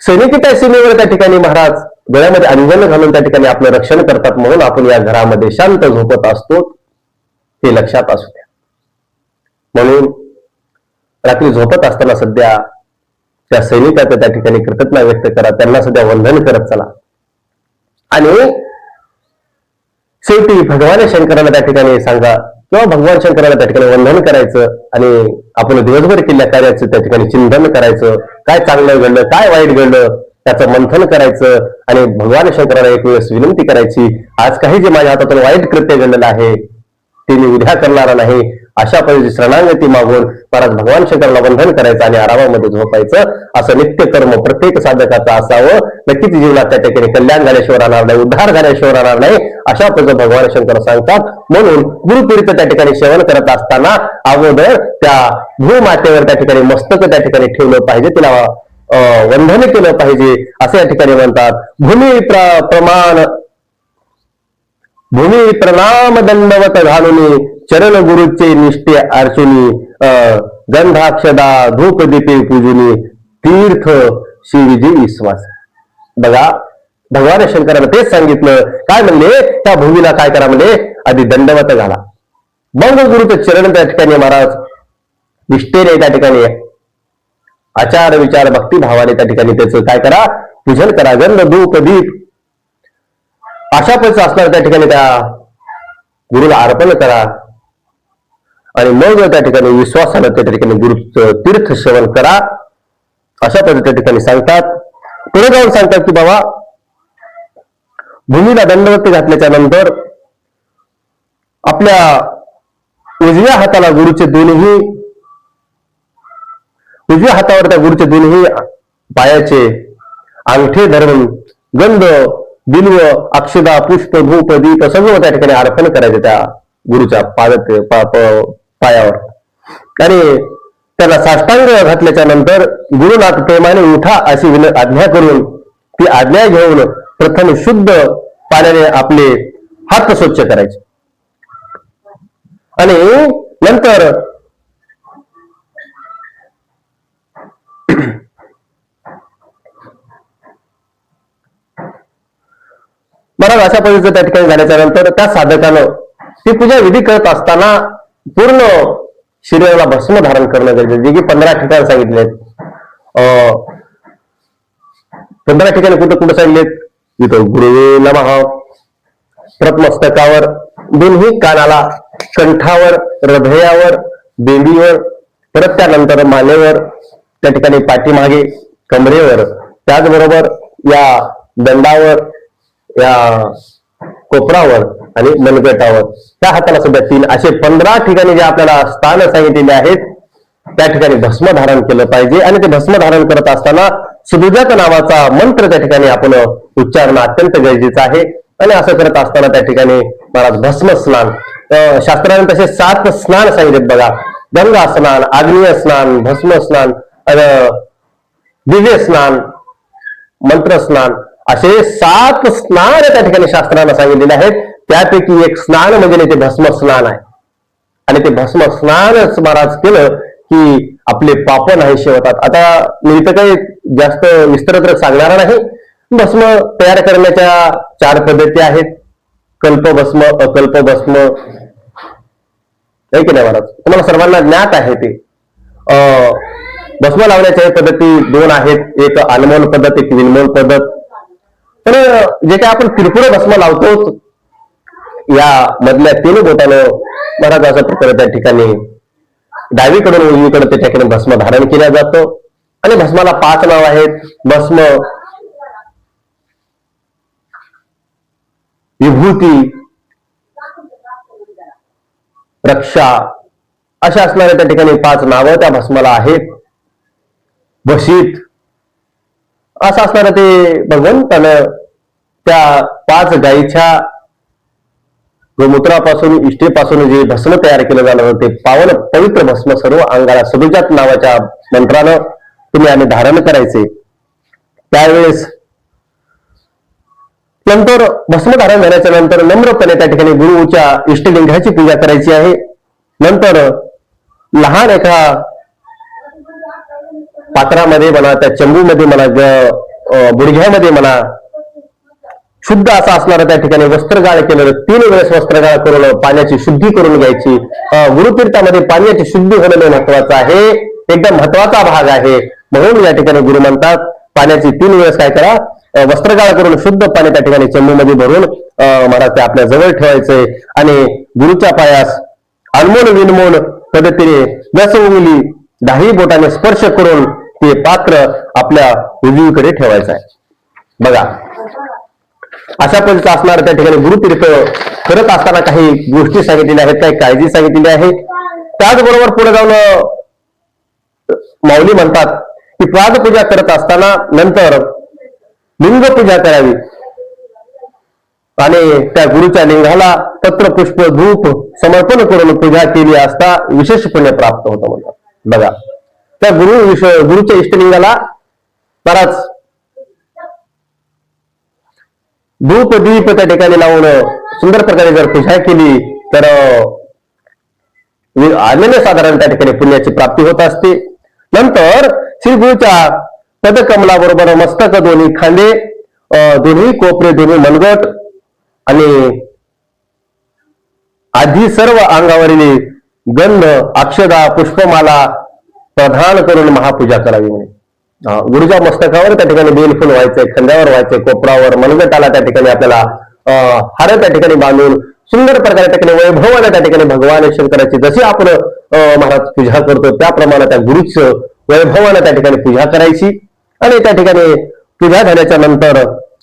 सैनिक त्या सीमेवर त्या ठिकाणी महाराज डोळ्यामध्ये अंजन घालून त्या ठिकाणी आपलं रक्षण करतात, म्हणून आपण या घरामध्ये शांत झोपत असतो, हे लक्षात असू द्या. म्हणून रात्री झोपत असताना सध्या त्या सैनिकाचं त्या ठिकाणी कृतज्ञता व्यक्त करा, त्यांना सध्या वंदन करत चला. आणि शेवटी भगवान शंकराला त्या ठिकाणी सांगा किंवा भगवान शंकराला त्या ठिकाणी वंदन करायचं आणि आपण दिवसभर केलेल्या कार्याचं त्या ठिकाणी चिंतन करायचं. काय चांगलं घडलं, काय वाईट घडलं, त्याचं मंथन करायचं आणि भगवान शंकराला एक वेळेस विनंती करायची, आज काही जे माझ्या हातातून वाईट कृत्य घडलेलं आहे ते मी उद्या करणार नाही, अशा पद्धतीची शरणागती मागून महाराज भगवान शंकराला वंदन करायचं आणि आरामामध्ये झोपायचं. असं नित्य कर्म प्रत्येक साधकाचं असावं. नक्कीच जीवनात त्या ठिकाणी कल्याण झाल्याशिवाय राहणार नाही, उद्धार झाल्याशिवाय राहणार नाही, अशा पद्धतीचं भगवान शंकर सांगतात. म्हणून गुरुतीर्थ त्या ठिकाणी सेवन करत असताना अगोदर त्या भूमातेवर त्या ठिकाणी मस्तक त्या ठिकाणी ठेवलं पाहिजे, तिला वंदन केलं पाहिजे, असं या ठिकाणी म्हणतात. भूमी प्रणाम दंडवत घालुनी चरण गुरुचे निष्ठे अर्चुनी गंधाक्षदा धूप दीपे पूजुनी तीर्थ शिवजी विश्वास. बघा भगवान शंकराने तेच सांगितलं. काय म्हणले, त्या भूमीला काय करा म्हणले, आधी दंडवत घाला, मग गुरुचे चरण त्या ठिकाणी महाराज निष्ठेने त्या ठिकाणी आचार विचार भक्तिभावाने त्या ठिकाणी त्याचं काय करा, पूजन करा, गंध धूप दीप अशा पद्धतीचं असणार त्या ठिकाणी त्या गुरुला अर्पण करा. आणि मग त्या ठिकाणी विश्वासानं त्या ठिकाणी गुरुचं तीर्थ सेवन करा, अशा पद्धती त्या ठिकाणी सांगतात. पुढे जाऊन सांगतात की बाबा भूमीला दंडवत घातल्याच्या नंतर आपल्या उजव्या हाताला गुरुचे दोन्ही, उजव्या हातावर त्या गुरुचे दोन्ही पायाचे अंगठे धरून गंध बिल्व अक्षदा पुष्प धूप दीप सगळं त्या ठिकाणी अर्पण करायचं त्या गुरुच्या पायावर. आणि त्याला साष्टांग घातल्याच्या नंतर गुरुनाथ प्रेमाने उठा अशी आज्ञा करून ती आज्ञा घेऊन प्रथम शुद्ध पाण्याने आपले हात स्वच्छ करायचे आणि नंतर महाराज अशा पद्धतीचं त्या ठिकाणी झाल्याच्या नंतर त्या साधकानं ती पूजा विधी करत असताना पूर्ण शरीराला भस्म धारण करणं गरजेचं, जे की 15 ठिकाण सांगितले आहेत. 15 ठिकाणी कुठं कुठं सांगितलेत, इथं गुरुवे नमः, प्रथमस्तकावर, दोन्ही कानाला, कंठावर, हृदयावर, बेंबीवर, परत त्यानंतर मानेवर, त्या ठिकाणी पाठीमागे, कमरेवर, त्याचबरोबर या दंडावर, या कोपरावर आणि मनगटावर, त्या हाताला सुद्धा 3 असे 15 ठिकाणी जे आपल्याला स्थान सांगितलेले आहेत त्या ठिकाणी भस्म धारण केलं पाहिजे. आणि ते भस्म धारण करत असताना सुदुजात नावाचा मंत्र त्या ठिकाणी आपण उच्चारणं अत्यंत गरजेचं आहे. आणि असं करत असताना त्या ठिकाणी महाराज भस्म स्नान, शास्त्राने तसे 7 स्नान सांगितलेत बघा, गंगा स्नान, आग्नेय स्नान, भस्म स्नान, दिव्य स्नान, मंत्र स्नान, असे 7 स्नान त्या ठिकाणी शास्त्राने सांगितलेले आहेत. त्यापैकी एक स्नान म्हणजे ते भस्म स्नान आहे. आणि ते भस्म स्नानच महाराज केलं की आपले पाप नाहीसे होतात. आता मी इथं काही जास्त विस्तार सांगणार नाही. भस्म तयार करण्याच्या 4 पद्धती आहेत, कल्पभस्म, अकल्पभस्म, आहे की नाही महाराज? तुम्हाला सर्वांना ज्ञात आहे ते. भस्म लावण्याच्या पद्धती दोन आहेत, एक अनमोल पद्धत, एक विनमोल पद्धत. तर जे काय आपण किरकोळ भस्म लावतो या मधल्या 3 बोटानं महाराज अशा प्रकारे त्या ठिकाणी डावीकडून उजवीकडे त्या ठिकाणी भस्म धारण केलं जातं. आणि भस्माला 5 नाव आहेत. भस्म, विभूती, रक्षा अशा असणाऱ्या त्या ठिकाणी 5 नावं त्या भस्माला आहेत. भसीत असं असणारं ते भगवंतानं त्या 5 गायीच्या गोमूत्रापासून, इष्टेपासून जे भस्म तयार केलं जाणार ते पावन पवित्र भस्म सर्व अंगाला सदुजात नावाच्या मंत्रानं तुम्ही आणि धारण करायचे. त्यावेळेस नंतर भस्म धारण झाल्याच्या नंतर नम्रपणे त्या ठिकाणी गुरुच्या इष्टलिंगाची पूजा करायची आहे. नंतर लहान एका पात्रामध्ये म्हणा, त्या चंबूमध्ये म्हणा, गुडघ्यामध्ये म्हणा, शुद्ध असं असणारं त्या ठिकाणी वस्त्रगाळ केलेलं, 3 वेळेस वस्त्रगाळ करून पाण्याची शुद्धी करून घ्यायची. गुरुतीर्थामध्ये पाण्याची शुद्धी होणं महत्वाचं आहे, एकदम महत्वाचा भाग आहे. म्हणून या ठिकाणी गुरु म्हणतात पाण्याची 3 वेळेस काय करा, वस्त्रगाळ करून शुद्ध पाणी त्या ठिकाणी चंबूमध्ये भरून महाराज ते आपल्या जवळ ठेवायचंय. आणि गुरुच्या पायास अनमोल विनमोल पद्धतीने 10 उंगली 10 बोटाने स्पर्श करून ते पात्र आपल्या उजवीकडे ठेवायचं आहे. बघा, अशा पद्धतीचं असणार त्या ठिकाणी गुरुतीर्थ करत असताना काही गोष्टी सांगितलेल्या आहेत, काही काळजी सांगितलेली आहे. त्याचबरोबर पुढे जाऊन माऊली म्हणतात की पादपूजा करत असताना नंतर लिंग पूजा करावी आणि त्या गुरुच्या लिंगाला पत्र, पुष्प, धूप समर्पण करून पूजा केली असता विशेष पुण्य प्राप्त होतं म्हणतात. बघा, त्या गुरुच्या इष्टलिंगाला बराच धूप दीप त्या ठिकाणी लावून सुंदर प्रकारे जर पूजा केली तर अनन्यसाधारण त्या ठिकाणी पुण्याची प्राप्ती होत असते. नंतर श्री गुरुच्या पदकमलाबरोबर मस्तक, दोन्ही खांदे, दोन्ही कोपरे, दोन्ही मनगट आणि आधी सर्व अंगावरील गंध, अक्षदा, पुष्पमाला प्रदान करून महापूजा करावी म्हणे. गुरुच्या मस्तकावर त्या ठिकाणी बेलफुल व्हायचंय, खांद्यावर व्हायचंय, कोपरावर, मनगटाला त्या ठिकाणी आपल्याला हार त्या ठिकाणी बांधून सुंदर प्रकारे त्या ठिकाणी वैभवाने त्या ठिकाणी भगवान शंकराची जशी आपण महाराज पूजा करतो त्याप्रमाणे त्या गुरुचं वैभवाने त्या ठिकाणी पूजा करायची. आणि त्या ठिकाणी पूजा झाल्याच्या नंतर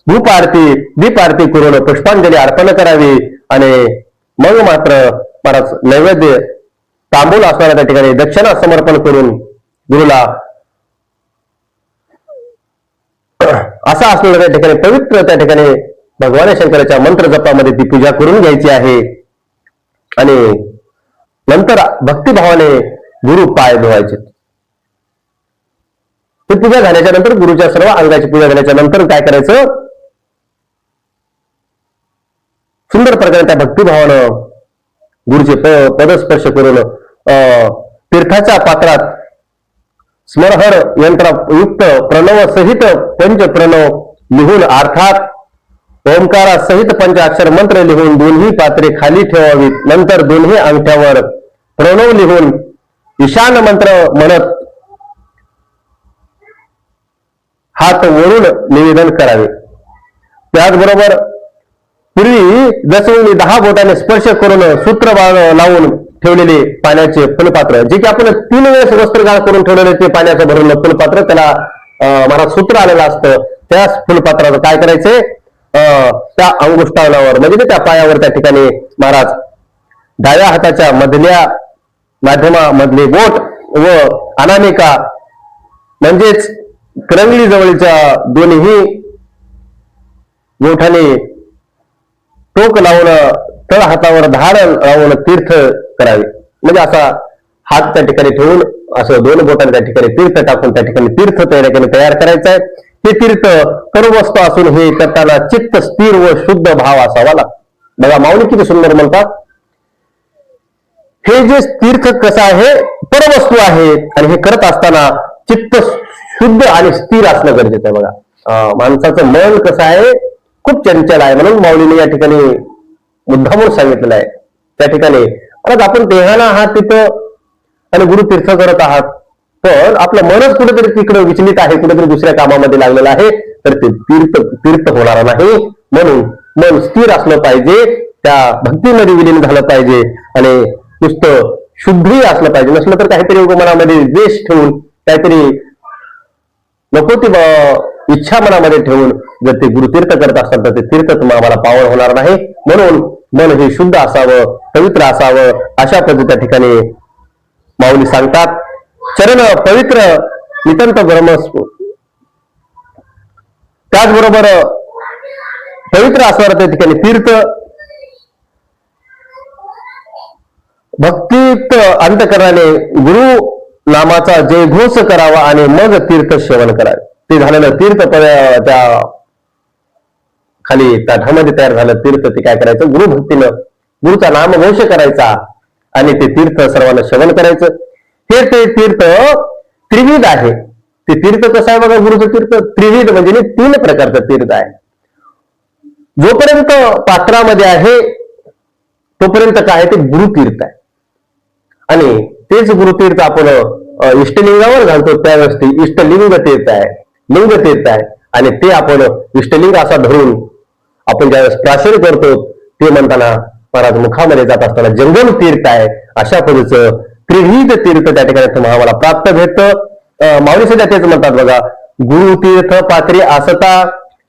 धूप आरती, दीप आरती करून पुष्पांजली अर्पण करावी. आणि मग मात्र महाराज नैवेद्य तांबूल असणाऱ्या त्या ठिकाणी दक्षिणा समर्पण करून गुरुला असा असलेल्या त्या ठिकाणी पवित्र त्या ठिकाणी भगवान शंकराच्या मंत्र जपामध्ये ती पूजा करून घ्यायची आहे. आणि नंतर भक्तिभावाने गुरु पाय धुवायचे. ती पूजा झाल्याच्या नंतर गुरुच्या सर्व अंगाची पूजा झाल्याच्या नंतर काय करायचं, सुंदर प्रकारे त्या भक्तिभावानं गुरुचे पदस्पर्श करून तीर्थाच्या पात्रात स्मरहर यंत्रयुक्त प्रणव सहित पंच प्रणव लिहून अर्थात ओंकारा सहित पंचाक्षर मंत्र लिहून दोन्ही पात्रे खाली ठेवावीत. नंतर दोन्ही अंगठ्यावर प्रणव लिहून ईशान मंत्र म्हणत हात वळून निवेदन करावे. त्याचबरोबर पूर्वी 10 बोटाने स्पर्श करून सूत्र लावून ठेवलेले पाण्याचे फुलपात्र, जे की आपण 3 वेळेस वस्त्रगाळ करून ठेवलेले ते पाण्याचं भरलेलं फुलपात्र, त्याला महाराज सूत्र आलेलं असतं. त्या फुलपात्राचं काय करायचंय, त्या अंगुष्ठानावर म्हणजे त्या पायावर त्या ठिकाणी महाराज डाव्या हाताच्या मधल्या माध्यमामधले बोट व अनामिका म्हणजेच करंगली जवळच्या दोन्ही बोटाने टोक लावून तळ हातावर धार लावून तीर्थ करावे. म्हणजे असा हात त्या ठिकाणी ठेवून असं 2 बोटाने त्या ठिकाणी तीर्थ टाकून त्या ठिकाणी तीर्थ तयार करायचं आहे. हे तीर्थ सर्वस्त असून हे करताना चित्त स्थिर व शुद्ध भाव असावा लागतो. बघा माऊली किती सुंदर म्हणतात, हे जे तीर्थ कसं आहे परवस्तू आहे आणि हे करत असताना चित्त शुद्ध आणि स्थिर असणं गरजेचं आहे. बघा माणसाचं मन कसं आहे, खूप चंचल आहे, म्हणून माऊलीने या ठिकाणी मुद्दामून सांगितलेलं आहे. त्या ठिकाणी परत आपण देहाना आहात तिथं आणि गुरुतीर्थ करत आहात, पण आपलं मनच कुठेतरी तिकडे विचलित आहे, कुठेतरी दुसऱ्या कामामध्ये लागलेलं आहे, तर ते तीर्थ होणार नाही. म्हणून मन स्थिर असलं पाहिजे, त्या भक्तीमध्ये विलीन झालं पाहिजे आणि नुसतं शुद्धही असलं पाहिजे. नसलं तर काहीतरी मनामध्ये द्वेष ठेवून, काहीतरी नको ती इच्छा मनामध्ये ठेवून जर ते गुरुतीर्थ करत असतात तर ते तीर्थ तुम्हाला पावन होणार नाही. म्हणून मन हे शुद्ध असावं, पवित्र असावं, अशा पद्धती त्या ठिकाणी माऊली सांगतात. चरण पवित्र नितंत ब्रह्म, त्याचबरोबर पवित्र असणार त्या ठिकाणी तीर्थ, भक्तीत अंतकरणाने गुरु नामाचा जयघोष करावा आणि मग तीर्थ सेवन करावे. ते झालेलं तीर्थ त्या खाली ताठामध्ये तयार झालं तीर्थ, ते काय करायचं, गुरुभक्तीनं गुरुचा नामघोष करायचा आणि ते तीर्थ सर्वांना सेवन करायचं. हे ते तीर्थ त्रिविध आहे. ते तीर्थ कसं आहे बघा, गुरुचं तीर्थ त्रिविध म्हणजे 3 प्रकारचं तीर्थ आहे. जोपर्यंत पात्रामध्ये आहे तोपर्यंत काय ते गुरुतीर्थ आहे आणि तेच गुरुतीर्थ आपण इष्टलिंगावर घालतो त्यावेळेस ते इष्टलिंग तीर्थ आहे, लिंग तीर्थ आहे. आणि ते आपण इष्टलिंग असा धरून आपण ज्यावेळेस प्राशन करतो ते म्हणताना महाराज मुखामध्ये जात असताना जंगम तीर्थ आहे. अशा पद्धतीचं त्रिविध तीर्थ त्या ठिकाणी तुम्हाला प्राप्त भेटतं. माऊली सध्या तेच म्हणतात बघा, गुरु तीर्थ पात्री आसता,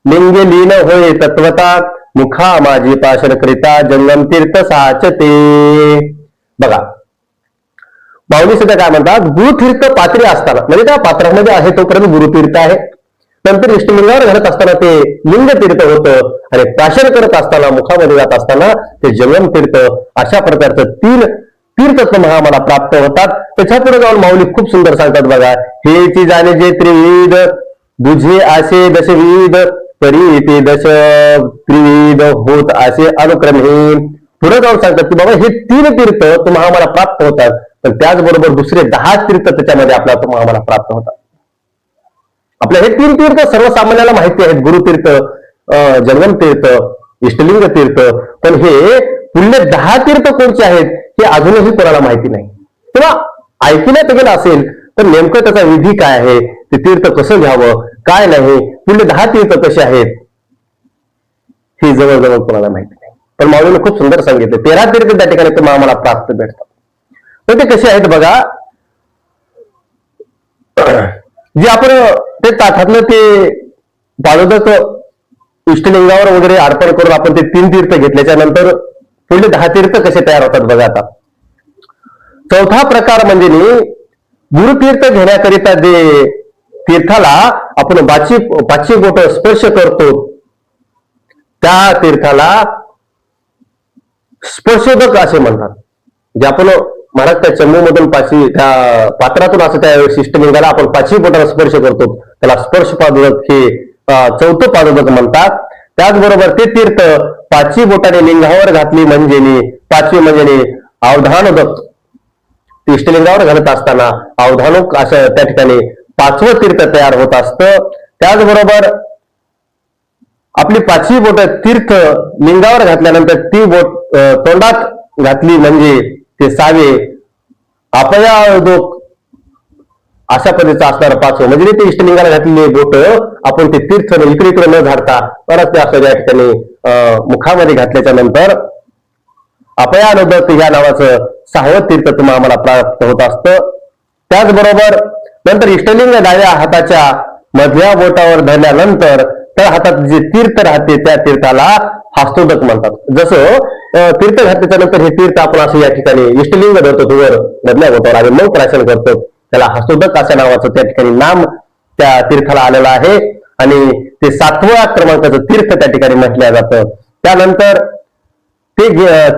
लिंगे लीन होय तत्वता, मुखा माझी पाशन करिता, जंगम तीर्थ साचते. बघा माऊली सध्या काय म्हणतात, गुरुतीर्थ पात्री असताना म्हणजे त्या पात्रामध्ये आहे तोपर्यंत गुरुतीर्थ आहे. नंतर इष्टलिंगावर घालत असताना ते लिंग तीर्थ होतं आणि प्राशन करत असताना मुखामध्ये जात असताना ते जंगम तीर्थ. अशा प्रकारचं 3 तीर्थ आम्हाला प्राप्त होतात. त्याच्या पुढे जाऊन माऊली खूप सुंदर सांगतात बघा, हे ती जाणे जे त्रिविध, दुझे असे दशविध, तरी ते दश त्रिविध होत असे अनुक्रमे. पुढे जाऊन सांगतात की बाबा हे 3 तीर्थ तुम्हाला प्राप्त होतात, पण त्याचबरोबर दुसरे 10 तीर्थ त्याच्यामध्ये आम्हाला प्राप्त होतात. आपल्या हे 3 तीर्थ सर्वसामान्याला माहिती आहेत, गुरुतीर्थ, जंगम तीर्थ, इष्टलिंग तीर्थ. पण हे पुढले 10 तीर्थ कोणते आहेत हे अजूनही कोणाला माहिती नाही, किंवा ऐकण्यात गेलं असेल तर नेमकं त्याचा विधी काय आहे, ते तीर्थ कसं घ्यावं काय नाही, पुढले 10 तीर्थ कसे आहेत हे जवळजवळ कोणाला माहिती नाही. पण माऊलीने खूप सुंदर सांगितलं 13 तीर्थ त्या ठिकाणी तुम्हाला आम्हाला प्राप्त भेटतात. तर ते कसे आहेत बघा, जे आपण ते ताठातलं ते पादोदक इष्टलिंगावर वगैरे अर्पण करून आपण ते 3 तीर्थ घेतल्याच्या नंतर पुढले 10 तीर्थ कसे तयार होतात बघा. आता 4था प्रकार म्हणजे गुरुतीर्थ घेण्याकरिता जे तीर्थाला आपण पाचवी बोट स्पर्श करतो त्या तीर्थाला स्पर्शोदक असे म्हणतात. जे आपण महाराज त्या चमूमधून त्या पात्रातून असं त्या इष्टलिंगाला आपण 5 बोटाला स्पर्श करतो, त्याला स्पर्श पादोदक हे 4थं पादोदक म्हणतात. त्याचबरोबर ते तीर्थ 5 बोटाने लिंगावर घातली म्हणजे 5वी म्हणजे अवधानोदक, इष्टलिंगावर घालत असताना अवधानोक असं त्या ठिकाणी 5वं तीर्थ तयार होत असतं. त्याचबरोबर आपली 5वी बोट तीर्थ लिंगावर घातल्यानंतर ती बोट तोंडात घातली म्हणजे ते 6वे अपयादोक अशा पद्धतीचं असणारं 5वं म्हणजे ते इष्टलिंगाला घातलेली बोट आपण ते तीर्थ इकडे न झाडता परत ते असं त्या ठिकाणी मुखामध्ये घातल्याच्या नंतर अपयानोदक या नावाचं 6वं तीर्थ तुम्हाला प्राप्त होत असतं. त्याचबरोबर नंतर इष्टलिंग डाव्या हाताच्या मधल्या बोटावर धरल्यानंतर त्या हातात जे तीर्थ राहते त्या तीर्थाला हस्तोदक म्हणतात. जसं तीर्थ घातल्याच्या नंतर हे तीर्थ आपण असं या ठिकाणी इष्टलिंग धरतो वर मधल्या बोटावर आणि मग प्राशन करतो, त्याला हस्तोदक अशा नावाचं त्या ठिकाणी नाम त्या तीर्थाला आलेलं आहे आणि ते 7व्या क्रमांकाचं तीर्थ त्या ठिकाणी म्हटलं जातं. त्यानंतर ते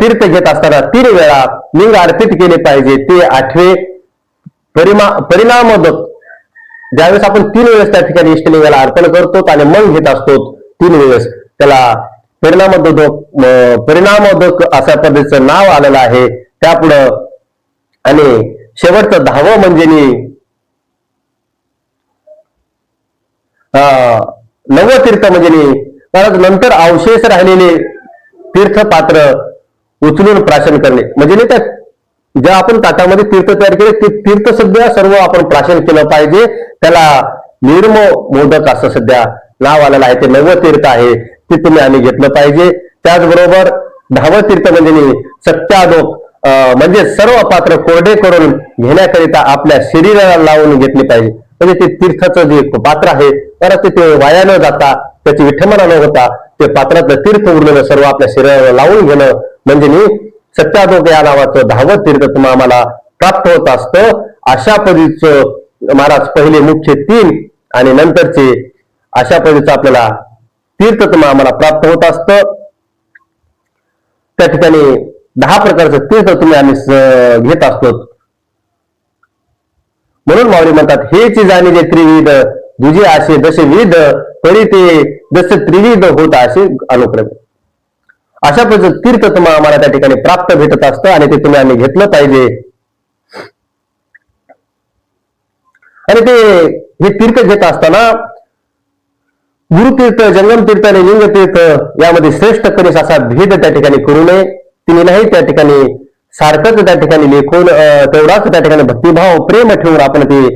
तीर्थ घेत असताना 3 वेळा लिंग अर्पित केले पाहिजे. ते 8वे परिणामोदक, ज्यावेळेस आपण 3 वेळेस त्या ठिकाणी इष्टलिंगाला अर्पण करतो आणि मग घेत असतो 3 वेळेस, त्याला परिणामोदक अशा पद्धतीचं नाव आलेलं आहे. त्यापुढं आणि शेवटचं 10वं म्हणजे 9वं तीर्थ म्हणजे नंतर अवशेष राहिलेले तीर्थपात्र उचलून प्राशन करणे म्हणजे त्या ज्या आपण ताटामध्ये तीर्थ तयार केले ते तीर्थ सध्या सर्व आपण प्राशन केलं पाहिजे. त्याला निर्म मोदक असं सध्या नाव आलेलं आहे. ते 9वं तीर्थ आहे, ते तुम्ही आम्ही घेतलं पाहिजे. त्याचबरोबर 10वं तीर्थ म्हणजे सत्यादोक, म्हणजे सर्व पात्र कोरडे करून घेण्याकरिता आपल्या शरीराला लावून घेतले पाहिजे. म्हणजे ते तीर्थाचं जे पात्र आहे तर ते वाया न जाता, त्याची विठंबना न होता ते पात्रातलं तीर्थ उरलेलं सर्व आपल्या शरीराला लावून घेणं म्हणजे सत्यादोक या नावाचं 10वं तीर्थ तुम्हाला आम्हाला प्राप्त होत असतं. अशा पद्धतीचं महाराज पहिले मुख्य 3 आणि नंतरचे अशा पद्धतीचं आपल्याला तीर्थ तुम्हाला आम्हाला प्राप्त होत असतं. त्या ठिकाणी 10 प्रकारचं तीर्थ तुम्ही आम्ही घेत असतो. म्हणून माऊली म्हणतात, हेच जाणे जे त्रिविध दुजे असे जसे विध तरी ते जसे त्रिविध होत असे अनुक्रमे. अशा पद्धतीचं तीर्थ तुम्हाला आम्हाला त्या ठिकाणी प्राप्त भेटत असतं आणि ते तुम्ही आम्ही घेतलं पाहिजे. आणि ते हे तीर्थ घेत असताना गुरुतीर्थ, जंगम तीर्थ आणि लिंग तीर्थ यामध्ये श्रेष्ठ कनिष्ठ असा भेद त्या ठिकाणी करू नये. तिन्ही त्या ठिकाणी सारखंच त्या ठिकाणी लेखून तेवढाच त्या ठिकाणी भक्तिभाव प्रेम ठेवून आपण ते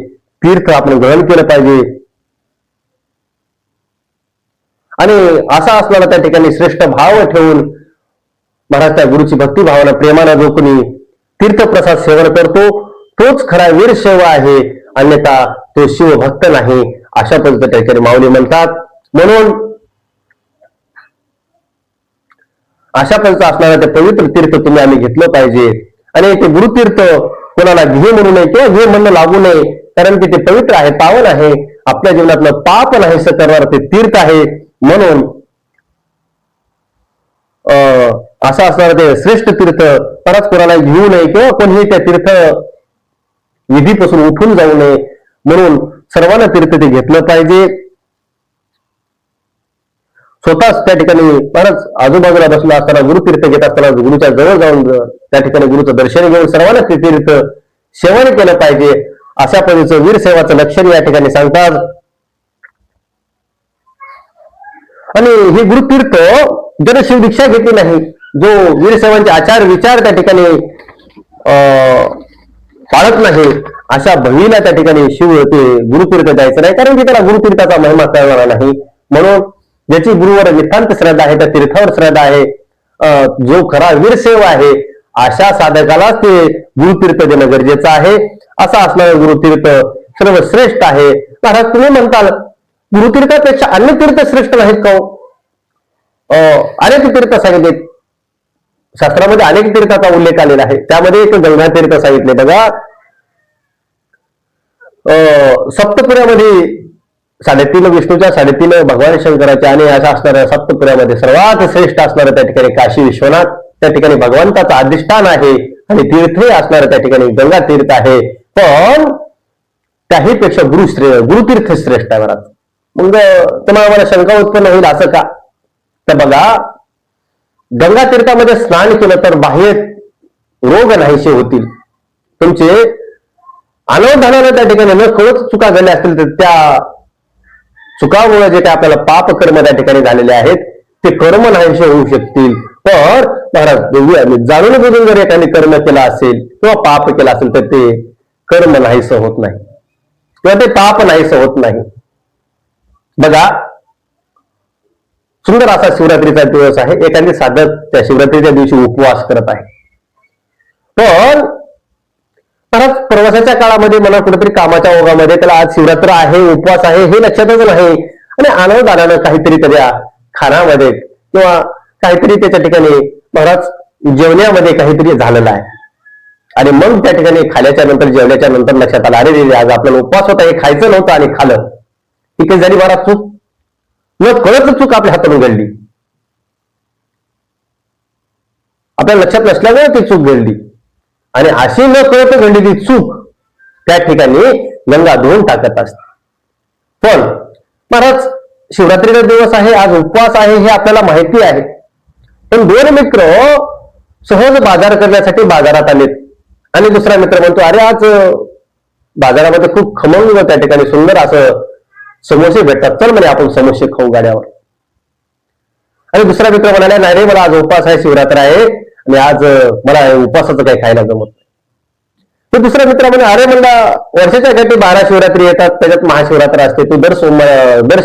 तीर्थ आपण ग्रहण केलं पाहिजे. आणि असा असणारा त्या ठिकाणी श्रेष्ठ भाव ठेवून महाराज त्या गुरुची भक्ती भावना प्रेमानं जो कोणी तीर्थप्रसाद सेवन करतो तोच खरा वीर सेवा आहे, अन्यथा तो शिवभक्त नाही. अशा पद्धतीने त्या ठिकाणी माऊली म्हणतात. म्हणून अशा पद्धतीचं असणारं ते पवित्र तीर्थ तुम्ही आम्ही घेतलं पाहिजे. आणि ते गुरुतीर्थ कोणाला घे म्हणू नये किंवा घे म्हणणं लागू नये, कारण की ते पवित्र आहे, पावन आहे, आपल्या जीवनातलं पाप नाहीसं करणार ते तीर्थ आहे. म्हणून असं असणारं ते श्रेष्ठ तीर्थ परत कोणाला घेऊ नये किंवा कोणीही त्या तीर्थ विधीपासून उठून जाऊ नये. म्हणून सर्वांना तीर्थ ते घेतलं पाहिजे. स्वतःच त्या ठिकाणी परत आजूबाजूला बसला असताना गुरुतीर्थ घेत असताना गुरुच्या जवळ जाऊन त्या ठिकाणी गुरुचं दर्शन घेऊन सर्वांना ते तीर्थ सेवन केलं पाहिजे. अशा पद्धतीचं वीर सेवाचं लक्षण या ठिकाणी सांगतात. आणि हे गुरुतीर्थ ज्याने शिवदीक्षा घेतली नाही, जो वीर सेवांचे आचार विचार त्या ठिकाणी पाळत नाही, अशा भवीला त्या ठिकाणी शिव ते गुरुतीर्थ द्यायचं नाही, कारण की त्याला गुरुतीर्थाचा महिमा कळणार नाही. म्हणून ज्याची गुरुवर नितांत श्रद्धा आहे, त्या तीर्थावर श्रद्धा आहे, जो खरा वीर सेवा आहे, अशा साधकालाच ते गुरुतीर्थ देणं गरजेचं आहे. असा असणारं गुरुतीर्थ सर्वश्रेष्ठ आहे. महाराज तुम्ही म्हणताल गुरुतीर्थापेक्षा अन्य तीर्थ श्रेष्ठ नाहीत का? अनेक तीर्थ सांगितले शास्त्रामध्ये, अनेक तीर्थाचा उल्लेख आलेला आहे. त्यामध्ये एक गंगा तीर्थ सांगितले बघा. सप्तपुऱ्यामध्ये 3.5 विष्णूच्या, 3.5 भगवान शंकराच्या आणि अशा असणाऱ्या सप्तपुऱ्यामध्ये सर्वात श्रेष्ठ असणारं त्या ठिकाणी काशी विश्वनाथ, त्या ठिकाणी भगवंताचं अधिष्ठान आहे आणि तीर्थही असणारं त्या ठिकाणी गंगा तीर्थ आहे. पण त्याही पेक्षा गुरुतीर्थ श्रेष्ठ आहे. महाराज मग तुम्हाला मला शंका उत्पन्न होईल असं का? तर बघा, गंगा तीर्थामध्ये स्नान केलं तर बाह्य रोग नाहीसे होतील. तुमचे अनवधानाने त्या ठिकाणी न कळत चुका झाल्या असतील तर त्या चुकामुळे जे काही आपल्याला पाप कर्म त्या ठिकाणी झालेले आहेत ते कर्म नाहीसे होऊ शकतील. पण महाराज जाणून बुजून जर एखादी कर्म केला असेल किंवा पाप केला असेल तर ते कर्म नाहीसं होत नाही किंवा ते पाप नाहीसं होत नाही. बघा, सुंदर असा शिवरात्रीचा दिवस आहे. एखादी साधक त्या शिवरात्रीच्या दिवशी उपवास करत आहे. पण परत प्रवासाच्या काळामध्ये मला कुठेतरी कामाच्या ओघामध्ये त्याला आज शिवरात्र आहे, उपवास आहे हे लक्षातच नाही आणि अनवधानानं काहीतरी त्याच्या खाण्यामध्ये किंवा काहीतरी त्याच्या ठिकाणी महाराज जेवण्यामध्ये काहीतरी झालेलं आहे. आणि मग त्या ठिकाणी खाल्याच्या नंतर, जेवल्याच्या नंतर लक्षात आलं, अरे आज आपल्याला उपवास होता, हे खायचं नव्हतं आणि खाल्लं. ही काही झाली महाराज चूक, न कळत चूक आपल्या हातातून घडली, आपल्याला लक्षात नसल्यामुळे ती चूक घडली. आणि अशी न कळत घडलेली चूक त्या ठिकाणी गंगा धुवून टाकत असते. पण महाराज शिवरात्रीचा दिवस आहे, आज उपवास आहे हे आपल्याला माहिती आहे. पण 2 मित्र सहज बाजार करण्यासाठी बाजारात आलेत आणि दुसरा मित्र म्हणतो, अरे आज बाजारामध्ये खूप खमंग त्या ठिकाणी सुंदर असं समोसे भेटतात, चल म्हणे आपण समोसे खाऊ गाड्यावर. आणि दुसरा मित्र म्हणाले, नाही रे मला आज उपवास आहे, शिवरात्र आहे आणि आज मला उपवासाचं काही खायला जमत नाही. तो दुसरा मित्र म्हणे, अरे म्हणला वर्षाच्या काठी 12 शिवरात्री येतात, त्याच्यात महाशिवरात्र असते, तू दर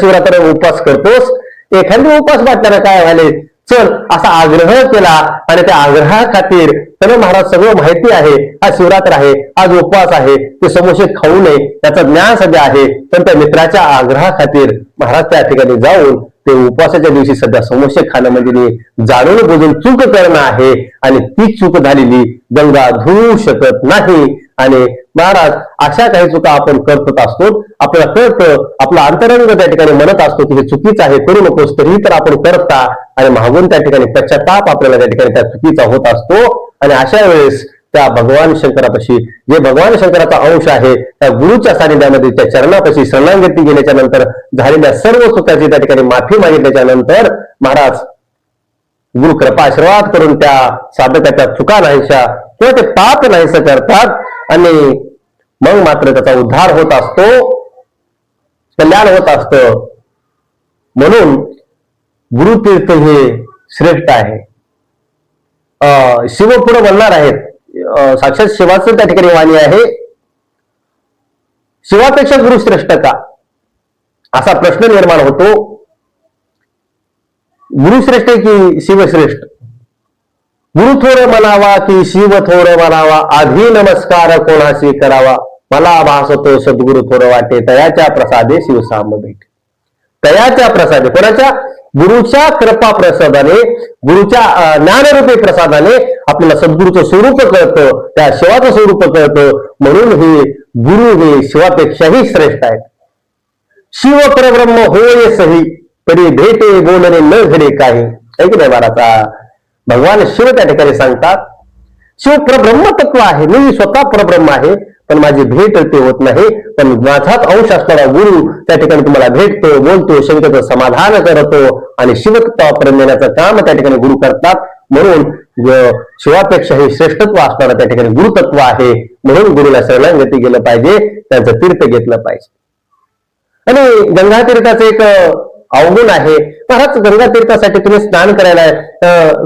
शिवरात्र उपवास करतोस, एखादी उपवास वाटल्यानं काय व्हायले, चल असा आग्रह केला. आणि त्या आग्रहा खातीर त्यानं महाराज सगळं माहिती आहे, आज शिवरात्र आहे, आज उपवास आहे, ते समोसे खाऊ नये त्याचं ज्ञान सध्या आहे, पण त्या मित्राच्या आग्रहा खातीर महाराज त्या ठिकाणी जाऊन ते उपवासाच्या दिवशी सध्या समोसे खाणं म्हणजे जाणून बुजून चूक करणं आहे. आणि ती चूक झालेली गंगा धुवू शकत नाही. आणि महाराज अशा काही चुका आपण करत असतो, आपल्याला कळतं, आपला अंतरंग त्या ठिकाणी म्हणत असतो की हे चुकीचं आहे, करू नकोस, तरीही तर आपण करता. आणि मागून त्या ठिकाणी पश्चाताप आपल्याला त्या ठिकाणी त्या चुकीचा होत असतो. आणि अशा वेळेस त्या भगवान शंकरापाशी, जे भगवान शंकराचा अंश आहे, त्या गुरुच्या सानिध्यामध्ये त्या चरणापाशी शरणागती गेल्याच्या नंतर झालेल्या सर्व चुकाची त्या ठिकाणी माफी मागितल्याच्या नंतर महाराज गुरु कृपा आशीर्वाद करून त्या साधकाच्या चुका नाहीशा किंवा ते पाप नाहीसं करतात. आणि मग मात्र त्याचा उद्धार होत असतो, कल्याण होत असतं. म्हणून गुरुतीर्थ हे श्रेष्ठ आहे. शिव पुढे म्हणणार आहेत, साक्षात शिवाचं त्या ठिकाणी वाणी आहे, शिवापेक्षा गुरु श्रेष्ठ का, असा प्रश्न निर्माण होतो. गुरु श्रेष्ठ की शिवश्रेष्ठ, गुरु थोर म्हणावा की शिव थोर म्हणावा, आधी नमस्कार कोणाशी करावा, मला भासतो सद्गुरु थोर वाटे, तयाच्या प्रसादे शिवसाम भेटे. तयाच्या प्रसादे, कोणाच्या, गुरुच्या कृपा प्रसादाने, गुरुच्या ज्ञानरूपी प्रसादाने आपल्याला सद्गुरूचं स्वरूप कळतं, त्या शिवाचं स्वरूप कळतं. म्हणून हे गुरु हे शिवापेक्षाही श्रेष्ठ आहेत. शिव परब्रह्म होय सही, तरी भेटे बोलणे न घडे काही. ऐक नाही बाराचा भगवान शिव त्या ठिकाणी सांगतात, शिव परब्रह्म तत्व आहे, मी स्वतः परब्रह्म आहे, पण माझी भेट ते होत नाही. पण माझाच अंश असणारा गुरु त्या ठिकाणी तुम्हाला भेटतो, बोलतो, शंकेचं समाधान करतो आणि शिवतत्वापर्यंत नेण्याचं काम त्या ठिकाणी गुरु करतात. म्हणून शिवापेक्षा हे श्रेष्ठत्व असणारं त्या ठिकाणी गुरुतत्व आहे. म्हणून गुरुला शरणागती गेलं पाहिजे, त्यांचं तीर्थ घेतलं पाहिजे. आणि गंगा तीर्थाचं एक अवगुण आहे. महाराज गंगा तीर्थासाठी तुम्ही स्नान करायला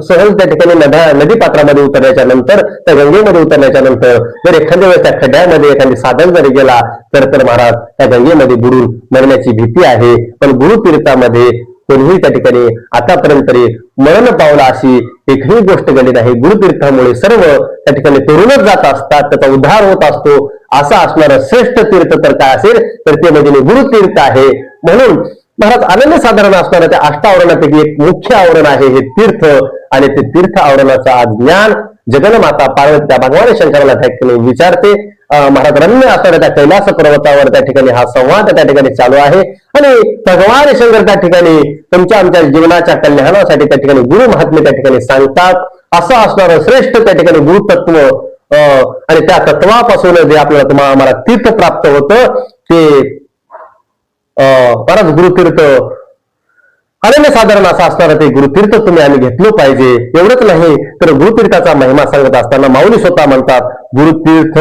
सहज त्या ठिकाणी नदी पात्रामध्ये उतरल्याच्या नंतर, त्या गंगेमध्ये उतरल्याच्या नंतर जर एखाद्या वेळेस त्या खड्ड्यामध्ये एखादी साधक जरी गेला तर महाराज त्या गंगेमध्ये बुडून मरण्याची भीती आहे. पण गुरुतीर्थामध्ये कोणीही त्या ठिकाणी आतापर्यंत तरी मरण पावला अशी एकही गोष्ट घडली नाही. गुरुतीर्थामुळे सर्व त्या ठिकाणी तरुणच जात असतात, त्याचा उद्धार होत असतो. असं असणारं श्रेष्ठ तीर्थ तर काय असेल तर ते म्हणजे गुरुतीर्थ आहे. म्हणून महाराज अनन्यसाधारण असणारं त्या अष्टावरणापैकी एक मुख्य आवरण आहे हे तीर्थ. आणि ते तीर्थ आवरणाचं आज ज्ञान जगन्माता पार्वती त्या भगवान शंकराला त्या ठिकाणी विचारते. महाराज रम्य असणाऱ्या त्या कैलास पर्वतावर त्या ठिकाणी हा संवाद त्या ठिकाणी चालू आहे. आणि भगवान शंकर त्या ठिकाणी तुमच्या आमच्या जीवनाच्या कल्याणासाठी त्या ठिकाणी गुरु महात्मे त्या ठिकाणी सांगतात. असं असणारं श्रेष्ठ त्या ठिकाणी गुरुतत्व आणि त्या तत्वापासून जे आपल्याला आम्हाला तीर्थ प्राप्त होतं ते परत गुरुतीर्थ अनन्यसाधारण असा असणारा ते गुरुतीर्थ तुम्ही आम्ही घेतलं पाहिजे. एवढंच नाही तर गुरुतीर्थाचा महिमा सांगत असताना माऊली स्वतः म्हणतात, गुरुतीर्थ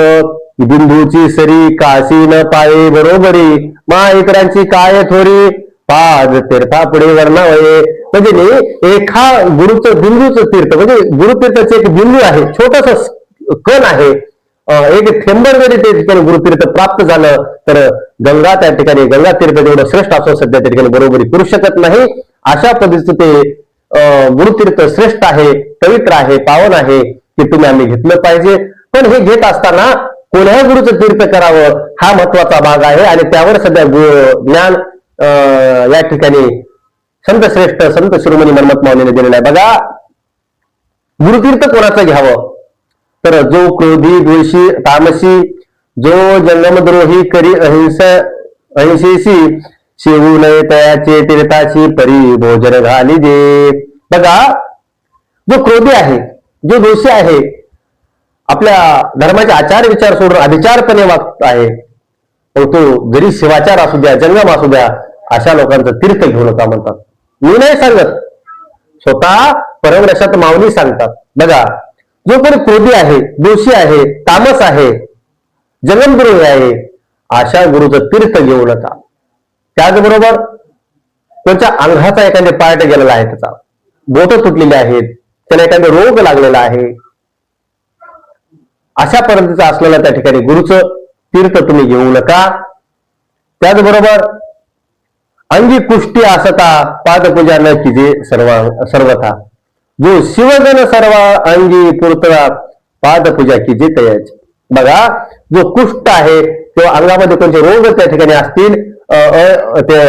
बिंदूची सरी काशी न पाये बरोबरी, मा इतरांची काय थोडी पाज तीर्था पुढे वर्णावये. म्हणजे एका गुरुचं बिंदूचं तीर्थ म्हणजे गुरुतीर्थाचे एक बिंदू आहे, छोटस कण आहे, एक थेंबर जरी ते ठिकाणी गुरुतीर्थ प्राप्त झालं तर गंगा त्या ठिकाणी गंगा तीर्थ जेवढं श्रेष्ठ असो सध्या त्या ठिकाणी बरोबरी करू शकत नाही. अशा पद्धतीचं ते गुरुतीर्थ श्रेष्ठ आहे, पवित्र आहे, पावन आहे, की तुम्ही आम्ही घेतलं पाहिजे. पण हे घेत असताना कोणत्या गुरुचं तीर्थ करावं हा महत्वाचा भाग आहे. आणि त्यावर सध्या ज्ञान या ठिकाणी संत श्रेष्ठ संत शिरोमणी मन्मथ माऊलीने दिलेला आहे. बघा, गुरुतीर्थ कोणाचं घ्यावं तर जो क्रोधी द्वेषी तामसी, जो जंगमद्रोही करी अहिंसेशी, शिवू नये तयाचे तीर्थाची परी भोजन घालिजे. बघा, जो क्रोधी आहे, जो दोषी आहे, आपल्या धर्माचे आचार विचार सोडून अभिचारपणे वागत आहे, तो जरी शिवाचार असू द्या, जंगम असू द्या, अशा लोकांचं तीर्थ घेऊ नका म्हणतात. मी नाही सांगत, स्वतः परमरक्षात माऊली सांगतात. बघा, जो कोणी क्रोधी आहे, दोषी आहे, तामस आहे, जंगमद्रोही आहे, अशा गुरुचं तीर्थ घेऊ नका. त्याचबरोबर त्यांच्या अंगाचा एखादे पार्ट गेलेला आहे, त्याचा बोट तुटलेले आहेत, त्याला एखादा रोग लागलेला आहे, अशा पद्धतीचं असलेलं त्या ठिकाणी गुरुचं तीर्थ तुम्ही घेऊ नका. त्याचबरोबर अंगी कुष्टी असता पादपूजा न किजे सर्वथा, जो शिवजन सर्व अंगी पुरतळा पादपूजा किजे तयाची. बघा, जो कुष्ठ आहे किंवा अंगामध्ये कोणते रोग त्या ठिकाणी असतील, ते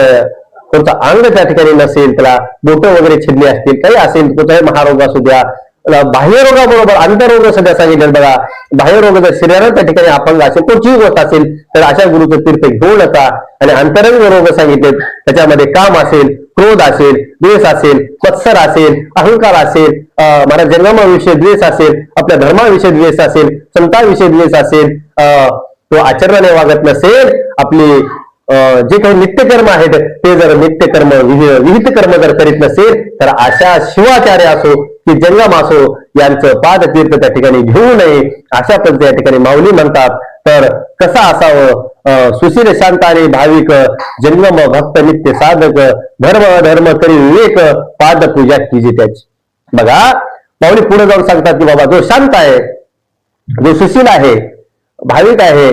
कोणतं अंग त्या ठिकाणी नसेल, त्याला बोट वगैरे छिडली असतील, काही असेल, कोणताही महारोग असू द्या, बाह्य रोगाबरोबर अंतरोग सध्या सांगितलं. बघा, बाह्य रोग जर शरीरात त्या ठिकाणी अपंग असेल, कोणतीही गोष्ट असेल, तर अशा गुरुचं तीर्थ घेऊ नका. आणि अंतरंग रोग सांगितले, त्याच्यामध्ये काम असेल, क्रोध असेल, द्वेष असेल, मत्सर असेल, अहंकार असेल, मला जन्माविषयी द्वेष असेल, आपल्या धर्माविषयी द्वेष असेल, संतांविषयी द्वेष असेल, तो आचरणाने वागत नसेल, आपली जे काही नित्यकर्म आहेत ते जर नित्यकर्म विहित कर्म जर करीत नसेल, तर अशा शिवाचार्य असो की जंगम असो यांचं पादतीर्थ त्या ठिकाणी घेऊ नये, अशा पद्धती या ठिकाणी माऊली म्हणतात. तर कसं असावं? सुशील शांत आणि भाविक, जंगम भक्त नित्य साधक, धर्म धर्म करी विवेक, पादपूजा कीजी त्याची. बघा, माऊली पुढे जाऊन सांगतात की बाबा, जो शांत आहे, जो सुशील आहे, भाविक आहे,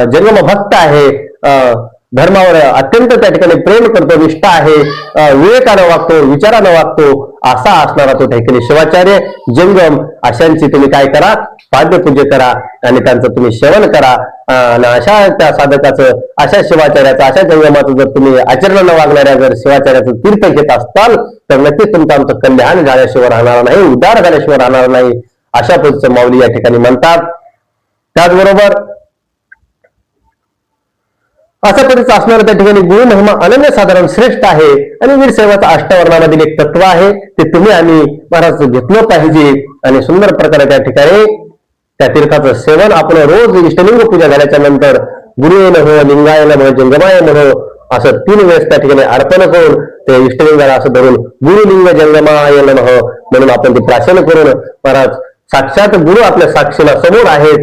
जंगम भक्त आहे, धर्मावर अत्यंत त्या ठिकाणी प्रेम करतो, निष्ठा आहे, विवेकानं वागतो, विचारानं वागतो, असा असणारा तो त्या ठिकाणी शिवाचार्य जंगम, अशांची तुम्ही काय करा? पाद्यपूजा करा आणि त्यांचं तुम्ही सेवन करा. आणि अशा त्या साधकाचं, अशा शिवाचार्याचं, अशा जंगमाचं जर तुम्ही आचरण वागणाऱ्या जर शिवाचार्याचं तीर्थ घेत असताल, तर नक्कीच तुमचं आमचं कल्याण झाल्याशिवाय राहणार नाही, उद्धार झाल्याशिवाय राहणार नाही, अशा पद्धतीचं माऊली या ठिकाणी म्हणतात. त्याचबरोबर अशा पद्धतीचं असणारं त्या ठिकाणी गुरु महिमा अनन्यसाधारण श्रेष्ठ आहे. आणि वीर सेवाचा अष्टवर्णामधील एक तत्व आहे, ते तुम्ही आम्ही महाराज घेतलं पाहिजे. आणि सुंदर प्रकारे त्या ठिकाणी त्या तीर्थाचं सेवन आपण रोज इष्टलिंग पूजा झाल्याच्या नंतर गुरुये नमः, लिंगाय नमः, जंगमाय नमः असं 3 वेळेस त्या ठिकाणी अर्पण करून ते इष्टलिंगाला असं धरून गुरुलिंग जंगमाय नमः म्हणून आपण ते प्राशन करून, महाराज साक्षात गुरु आपल्या साक्षीला समोर आहेत,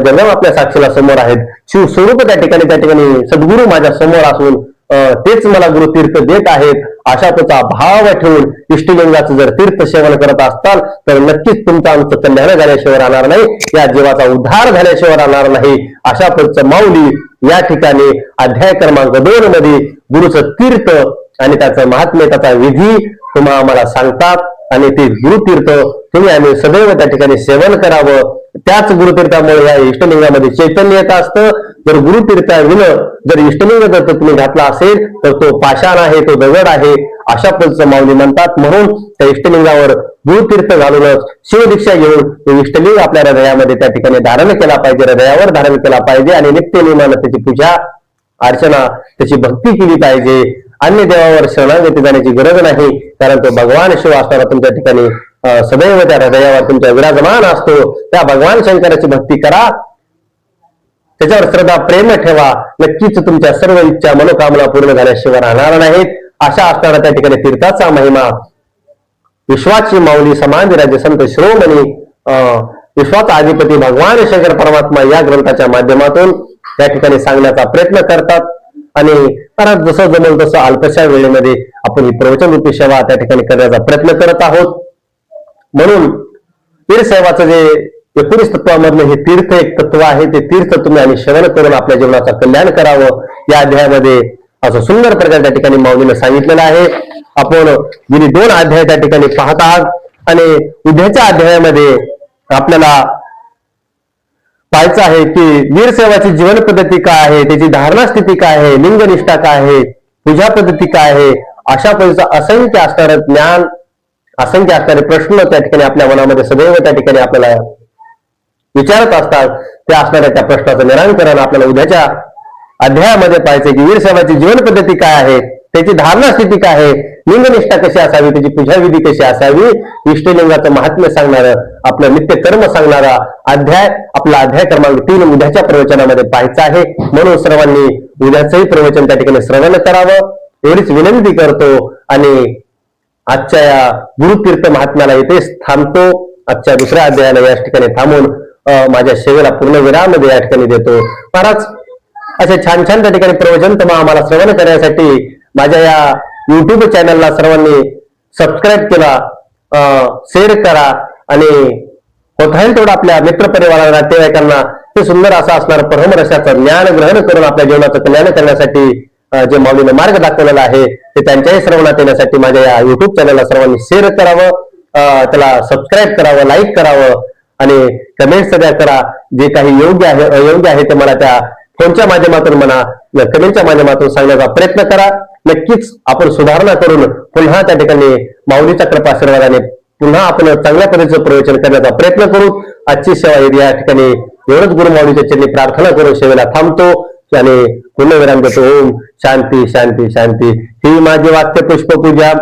जंगम आपल्या साक्षीला समोर आहेत, शिव स्वरूप त्या ठिकाणी सद्गुरु माझ्या समोर असून तेच मला गुरु तीर्थ देत आहेत, अशा त्याचा भाव ठेवून इष्टलिंगाचं जर तीर्थ सेवन करत असताल, तर नक्कीच तुमचं आमचं कल्याण झाल्याशिवाय राहणार नाही, या जीवाचा उद्धार झाल्याशिवाय राहणार नाही. अशा पद्धतीचं माऊली या ठिकाणी अध्याय क्रमांक 2 मध्ये गुरुचं तीर्थ आणि त्याचं महात्म्य, त्याचा विधी तुम्हाला आम्हाला सांगतात. आणि ते गुरुतीर्थ तुम्ही आम्ही सदैव त्या ठिकाणी सेवन करावं. त्याच गुरुतीर्थामुळे या इष्टलिंगामध्ये चैतन्य येत असतं. जर गुरुतीर्थाविन जर इष्टलिंग जर तुम्ही घातला असेल, तर तो पाषाण आहे, तो दगड आहे, अशा पद्धतीचं माऊली म्हणतात. म्हणून त्या इष्टलिंगावर गुरुतीर्थ घालूनच शिवदीक्षा घेऊन तो इष्टलिंग आपल्या हृदयामध्ये त्या ठिकाणी धारण केला पाहिजे, हृदयावर धारण केला पाहिजे. आणि नित्यनियमानं त्याची पूजा अर्चना, त्याची भक्ती केली पाहिजे. अन्य देवावर शरणागती जाण्याची गरज नाही, कारण तो भगवान शिव असणारा तुमच्या ठिकाणी सदैव त्या हृदयावर तुमच्या विराजमान असतो. त्या भगवान शंकराची भक्ती करा, त्याच्यावर श्रद्धा प्रेम ठेवा, नक्कीच तुमच्या सर्व इच्छा मनोकामना पूर्ण झाल्याशिवाय राहणार नाहीत. अशा असणारा त्या ठिकाणी तीर्थाचा महिमा विश्वाची माऊली समाधिराजे संत शिरोमणी विश्वाचा अधिपती भगवान शंकर परमात्मा या ग्रंथाच्या माध्यमातून त्या ठिकाणी सांगण्याचा प्रयत्न करतात. आणि परत जसं जमेल तसं अल्पशा वेळेमध्ये आपण ही प्रवचन रूपी सेवा त्या ठिकाणी करण्याचा प्रयत्न करत आहोत. म्हणून वीर सेवाचं जे 19 तत्वामधलं हे तीर्थ एक तत्व आहे, ते तीर्थ तुम्ही आणि सेवन करून आपल्या जीवनाचं कल्याण करावं. या अध्यायामध्ये असं सुंदर प्रकारे त्या ठिकाणी माऊलीने सांगितलेलं आहे. आपण गेली 2 अध्याय त्या ठिकाणी पाहत आहात आणि उद्याच्या अध्यायामध्ये आपल्याला पाहायचं आहे की वीर सेवाची जीवन पद्धती काय आहे, त्याची धारणा स्थिती काय आहे, लिंगनिष्ठा काय आहे, पूजा पद्धती काय आहे, अशा पद्धतीचं असंख्य असणारं ज्ञान, असंख्य असणारे प्रश्न त्या ठिकाणी आपल्या मनामध्ये सदैव त्या ठिकाणी आपल्याला विचारत असतात. त्या असणाऱ्या त्या प्रश्नाचं निराकरण आपल्याला उद्याच्या अध्यायामध्ये पाहायचं की वीर सेवाची जीवन पद्धती काय आहे, त्याची धारणा स्थिती काय आहे, लिंगनिष्ठा कशी असावी, त्याची पूजाविधी कशी असावी, इष्टलिंगाचं महात्म्य सांगणारं, आपलं नित्य कर्म सांगणारा अध्याय, आपला अध्याय क्रमांक 3 उद्याच्या प्रवचनामध्ये पाहायचा आहे. म्हणून सर्वांनी उद्याचंही प्रवचन त्या ठिकाणी श्रवण करावं एवढीच विनंती करतो. आणि आजच्या या गुरुतीर्थ महात्म्याला इथेच थांबतो. आजच्या 2ऱ्या अध्यायाला या ठिकाणी थांबून माझ्या सेवेला पूर्ण विरामध्ये या ठिकाणी देतो. महाराज असे छान छान त्या ठिकाणी प्रवचन तुम्हाला आम्हाला श्रवण करण्यासाठी माझ्या या युट्यूब चॅनलला सर्वांनी सबस्क्राईब केला, शेअर करा आणि होत आहे तेवढं आपल्या मित्रपरिवाराला, नातेवाईकांना ते सुंदर असं असणार परमरसाचं ज्ञान ग्रहण करून आपल्या जीवनाचं कल्याण करण्यासाठी जे माऊलीने मार्ग दाखवलेला आहे ते त्यांच्याही श्रवणात येण्यासाठी माझ्या या युट्यूब चॅनलला सर्वांनी शेअर करावं, त्याला सबस्क्राईब करावं, लाईक करावं आणि कमेंट सगळ्या करा. जे काही योग्य आहे अयोग्य आहे ते मला त्या फोनच्या माध्यमातून म्हणा, कमेंटच्या माध्यमातून सांगण्याचा प्रयत्न करा. नक्कीच आपण सुधारणा करून पुन्हा त्या ठिकाणी माऊलीच्या कृपाशीर्वादाने पुन्हा आपण चांगल्या पद्धतीचं प्रवचन करण्याचा प्रयत्न करू. आजची सेवा या ठिकाणी एवढंच गुरु माऊलीच्या चरणी प्रार्थना करून सेवेला थांबतो आणि पूर्णविराम देतो. ओम शांती शांती शांती. ही माझी वाक्य पुष्पपूजा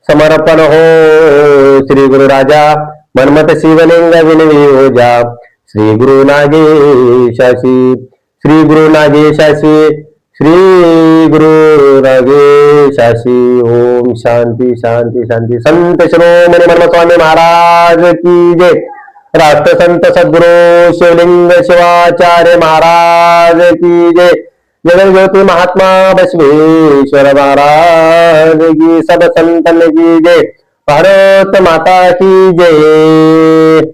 समर्पण हो श्री गुरु राजा मन्मथ शिवलिंग विनवी ओजा. श्री गुरु नागेशाशी, श्री गुरु नागेशाशी, श्री गुरु नागेशाशी. ओम शांती शांती शांती. संत शिरोमणी मन्मस्वामी महाराज की जय. राष्ट्रसंत सद्गुरु शिवलिंग शिवाचार्य महाराज की जय. जगज्योती महात्मा बसवेश्वर महाराज की, सब संतन की जय. भारत माता की जय.